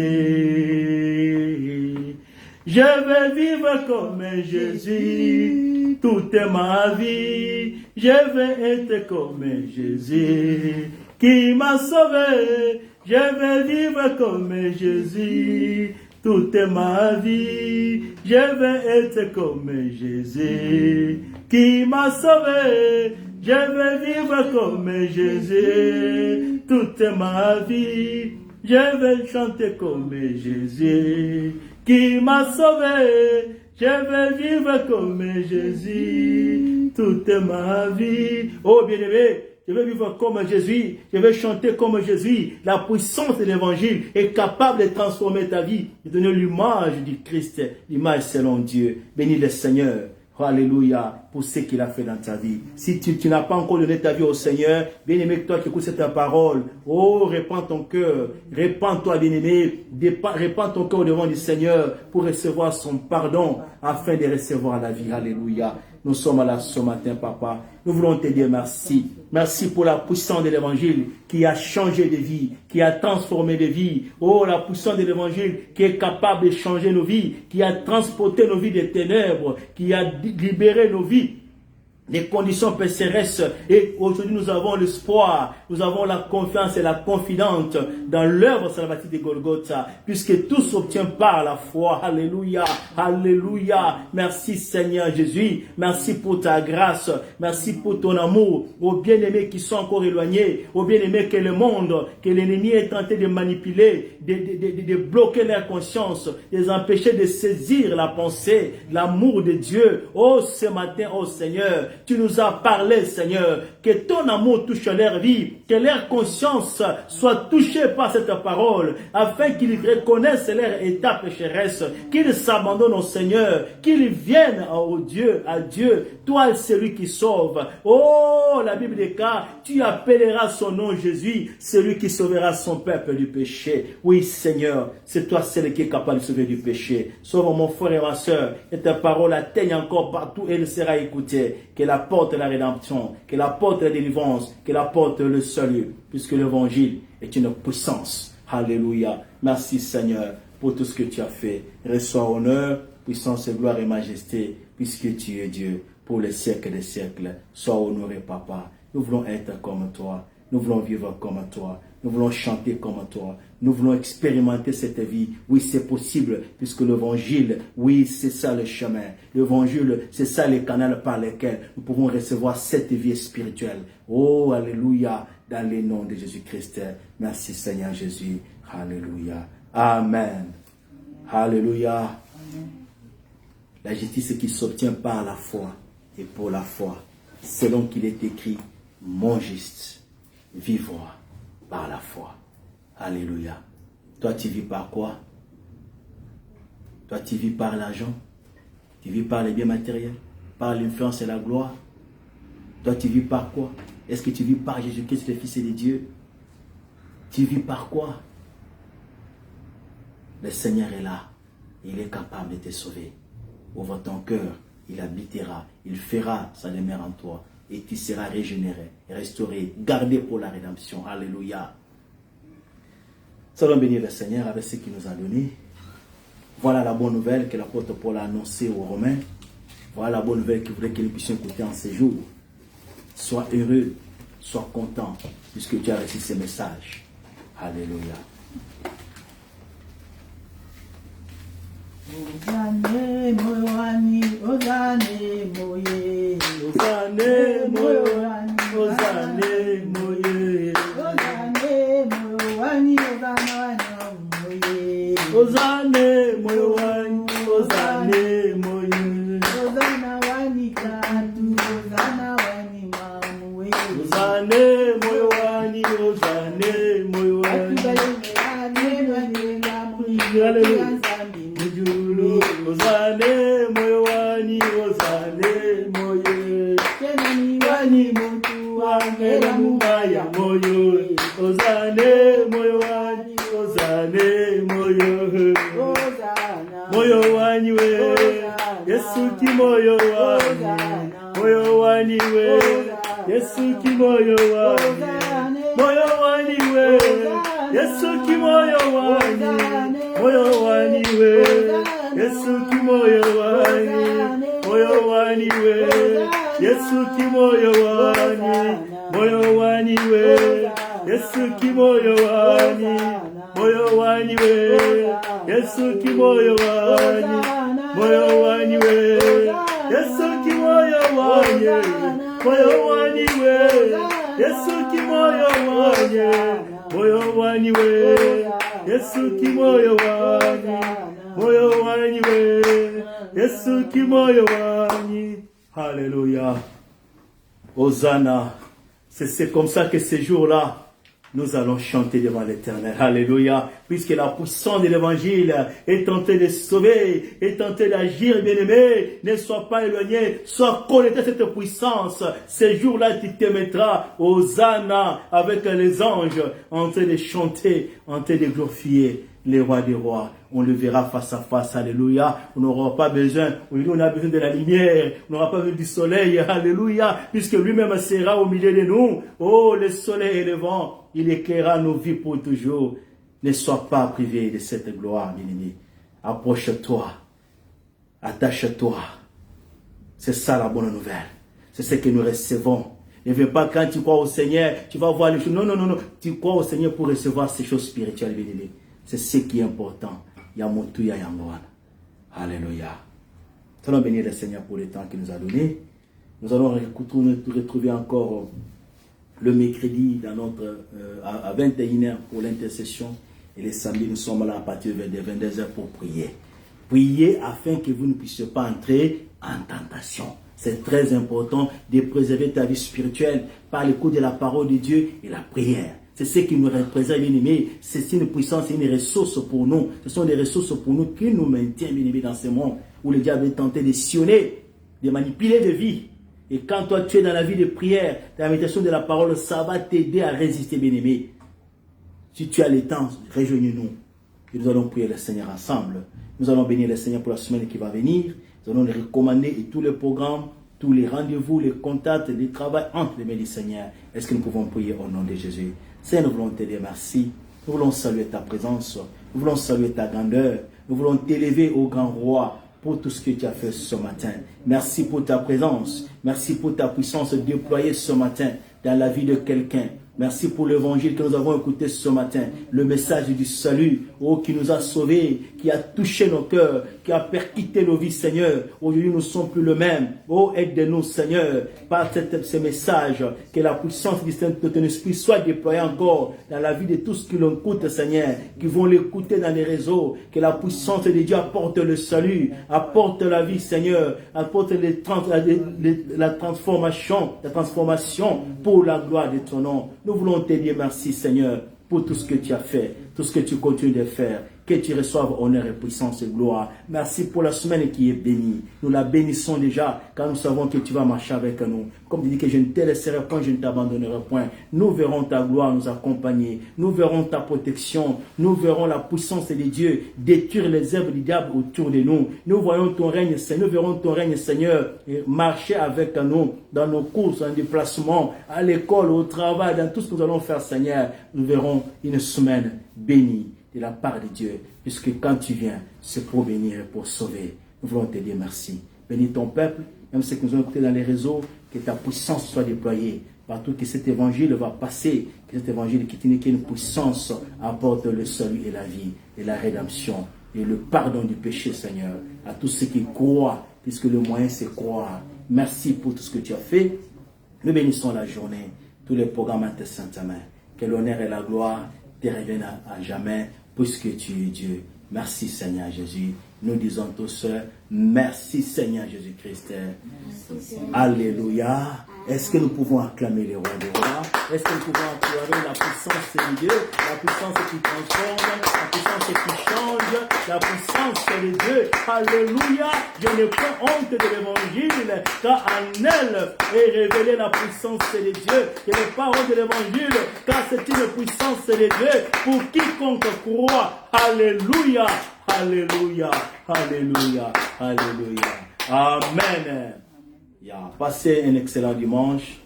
Je vais vivre comme Jésus toute ma vie. Je vais être comme Jésus qui m'a sauvé. Je vais vivre comme Jésus toute ma vie. Je vais être comme Jésus qui m'a sauvé. Je vais vivre comme Jésus toute ma vie. Je vais chanter comme Jésus qui m'a sauvé. Je vais vivre comme Jésus toute ma vie. Oh bien-aimé, je vais vivre comme Jésus. Je vais chanter comme Jésus. La puissance de l'évangile est capable de transformer ta vie, de donner l'image du Christ, l'image selon Dieu. Bénis le Seigneur. Alléluia, pour ce qu'il a fait dans ta vie. Si tu n'as pas encore donné ta vie au Seigneur, bien-aimé, toi qui écoutes cette parole, oh, répands ton cœur, répands-toi, bien-aimé, répands ton cœur devant le Seigneur pour recevoir son pardon, afin de recevoir la vie. Alléluia. Nous sommes là ce matin, papa. Nous voulons te dire merci. Merci pour la puissance de l'évangile qui a changé de vie, qui a transformé de vie. Oh, la puissance de l'évangile qui est capable de changer nos vies, qui a transporté nos vies des ténèbres, qui a libéré nos vies des conditions pécheresses. Et aujourd'hui, nous avons l'espoir, nous avons la confiance et la confidence dans l'œuvre salvatrice de Golgotha, puisque tout s'obtient par la foi. Alléluia, alléluia. Merci Seigneur Jésus, merci pour ta grâce, merci pour ton amour. Aux bien-aimés qui sont encore éloignés, aux bien-aimés que le monde, que l'ennemi est tenté de manipuler, de bloquer leur conscience, de les empêcher de saisir la pensée, l'amour de Dieu. Oh, ce matin, oh Seigneur, tu nous as parlé, Seigneur, que ton amour touche leur vie, que leur conscience soit touchée par cette parole, afin qu'ils reconnaissent leur état pécheresse, qu'ils s'abandonnent au Seigneur, qu'ils viennent au Dieu, à Dieu. Toi, celui qui sauve. Oh, la Bible déclare, tu appelleras son nom Jésus, celui qui sauvera son peuple du péché. Oui, Seigneur, c'est toi celui qui est capable de sauver du péché. Sauve mon frère et ma soeur, et ta parole atteigne encore partout et elle sera écoutée. Qu'elle apporte la rédemption, qu'elle apporte la délivrance, qu'elle apporte le salut, puisque l'évangile est une puissance. Alléluia. Merci Seigneur pour tout ce que tu as fait. Reçois honneur, puissance, gloire et majesté, puisque tu es Dieu pour les siècles des siècles. Sois honoré, Papa. Nous voulons être comme toi. Nous voulons vivre comme toi. Nous voulons chanter comme toi. Nous voulons expérimenter cette vie. Oui, c'est possible, puisque l'évangile, oui, c'est ça le chemin. L'évangile, c'est ça les canaux par lesquels nous pouvons recevoir cette vie spirituelle. Oh, alléluia, dans le nom de Jésus-Christ. Merci Seigneur Jésus. Alléluia. Amen. Alléluia. La justice qui s'obtient par la foi et pour la foi, selon qu'il est écrit, mon juste vivra par la foi. Alléluia. Toi, tu vis par quoi? Toi, tu vis par l'argent? Tu vis par les biens matériels? Par l'influence et la gloire? Toi, tu vis par quoi? Est-ce que tu vis par Jésus-Christ, le Fils de Dieu? Tu vis par quoi? Le Seigneur est là. Il est capable de te sauver. Ouvre ton cœur. Il habitera. Il fera sa demeure en toi. Et tu seras régénéré, restauré, gardé pour la rédemption. Alléluia. Nous allons bénir le Seigneur avec ce qu'il nous a donné. Voilà la bonne nouvelle que l'apôtre Paul a annoncée aux Romains. Voilà la bonne nouvelle qu'il voudrait que nous puissions écouter en ces jours. Sois heureux, sois content, puisque tu as reçu ce message. Alléluia. Ozane moyowani, ozane moye. Ozane moyowani, ozane moye. Ozane moyowani, ozane moye. Ozane moyowani, ozane moye. Ozana wani katu, ozana wani mamuwe. Ozane moyowani, ozane moyowani. Mujulu, ozane moyowani, ozane moye. Wani mutu wangela mubaya moyo. Ozane moyowani, ozane moyo. Moyo wani we, Yesu ki moyo wani. Moyo wani we, Yesu ki moyo wani. Moyo wani we, Yesu ki moyo wani. Moyo wani we, Yesu ki moyo wani. Moyo wani we, Yesu ki moyo wani. Moyo wani we, Yesu ki moyo wani. Moyo wani we, Yesu ki moyo wani. Moyo wani we, Yesu ki moyo wani. Moyo wani we, Yesu ki moyo wani. Moyo wani we, Yesu ki moyo wani. Moyo wani we, Yesu ki moyo wani. Alléluia. Hosanna. C'est comme ça que ces jours-là, nous allons chanter devant l'Éternel. Alléluia. Puisque la puissance de l'Évangile est tentée de sauver, est tentée d'agir, bien-aimé. Ne sois pas éloigné, sois connecté à cette puissance. Ces jours-là, tu te mettras Hosanna avec les anges en train de chanter, en train de glorifier les rois des rois. On le verra face à face. Alléluia. On n'aura pas besoin, aujourd'hui on a besoin de la lumière, on n'aura pas besoin du soleil. Alléluia. Puisque lui-même sera au milieu de nous. Oh, le soleil et le vent, il éclairera nos vies pour toujours. Ne sois pas privé de cette gloire, bien-aimé. Approche-toi. Attache-toi. C'est ça la bonne nouvelle. C'est ce que nous recevons. Ne viens pas quand tu crois au Seigneur, tu vas voir les choses. Non, non, non, non. Tu crois au Seigneur pour recevoir ces choses spirituelles, bien-aimé. C'est ce qui est important. Yamotuya Yangwana. Alléluia. Nous allons bénir le Seigneur pour le temps qu'il nous a donné. Nous allons retrouver encore le mercredi dans notre, à 21h pour l'intercession. Et les samedis, nous sommes là à partir de 22h pour prier. Priez afin que vous ne puissiez pas entrer en tentation. C'est très important de préserver ta vie spirituelle par l'écoute de la parole de Dieu et la prière. C'est ce qui nous représente, bien-aimés. C'est une puissance, c'est une ressource pour nous. Ce sont des ressources pour nous qui nous maintiennent, bien-aimés, dans ce monde où le diable est tenté de sillonner, de manipuler de vie. Et quand toi, tu es dans la vie de prière, dans la méditation de la parole, ça va t'aider à résister, bien-aimé. Si tu as le temps, rejoignez-nous. Et nous allons prier le Seigneur ensemble. Nous allons bénir le Seigneur pour la semaine qui va venir. Nous allons les recommander et tous les programmes, tous les rendez-vous, les contacts, les travaux entre les mains du Seigneur. Est-ce que nous pouvons prier au nom de Jésus? Seigneur, nous voulons te dire merci. Nous voulons saluer ta présence. Nous voulons saluer ta grandeur. Nous voulons t'élever au grand roi pour tout ce que tu as fait ce matin. Merci pour ta présence. Merci pour ta puissance déployée ce matin dans la vie de quelqu'un. Merci pour l'évangile que nous avons écouté ce matin. Le message du salut, oh, qui nous a sauvés, qui a touché nos cœurs, qui a percuté nos vies, Seigneur. Aujourd'hui, nous ne sommes plus le même. Oh, aide-nous, Seigneur, par ce message, que la puissance du Saint-Esprit soit déployée encore dans la vie de tous qui l'écoutent, Seigneur, qui vont l'écouter dans les réseaux. Que la puissance de Dieu apporte le salut, apporte la vie, Seigneur, apporte la transformation pour la gloire de ton nom. Nous voulons te dire merci, Seigneur, pour tout ce que tu as fait, tout ce que tu continues de faire. Que tu reçoives honneur et puissance et gloire. Merci pour la semaine qui est bénie. Nous la bénissons déjà, car nous savons que tu vas marcher avec nous. Comme tu dis que je ne te laisserai point, je ne t'abandonnerai point. Nous verrons ta gloire nous accompagner. Nous verrons ta protection. Nous verrons la puissance de Dieu détruire les œuvres du diable autour de nous. Nous voyons ton règne, Seigneur. Nous verrons ton règne, Seigneur, et marcher avec nous dans nos courses, en déplacement, à l'école, au travail, dans tout ce que nous allons faire, Seigneur. Nous verrons une semaine bénie de la part de Dieu, puisque quand tu viens, c'est pour bénir et pour sauver. Nous voulons te dire merci. Bénis ton peuple, même ceux qui nous ont écoutés dans les réseaux, que ta puissance soit déployée partout, que cet évangile va passer, que cet évangile qui n'est qu'une puissance apporte le salut et la vie et la rédemption et le pardon du péché, Seigneur, à tous ceux qui croient, puisque le moyen c'est croire. Merci pour tout ce que tu as fait. Nous bénissons la journée, tous les programmes à tes saintes mains. Que l'honneur et la gloire te reviennent à jamais, puisque tu es Dieu. Merci Seigneur Jésus. Nous disons tous, merci Seigneur Jésus-Christ. Alléluia. Est-ce que nous pouvons acclamer les rois des rois? Est-ce que nous pouvons acclamer la puissance de Dieu, la puissance qui transforme, la puissance qui change, la puissance de Dieu? Alléluia. Je n'ai pas honte de l'évangile, car en elle est révélée la puissance de Dieu. Je n'ai pas honte de l'évangile, car c'est une puissance de Dieu pour quiconque croit. Alléluia. Alléluia. Alléluia. Alléluia. Amen. Passez un excellent dimanche.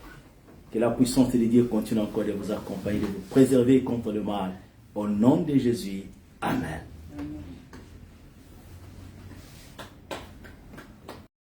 Que la puissance de Dieu continue encore de vous accompagner, de vous préserver contre le mal. Au nom de Jésus. Amen.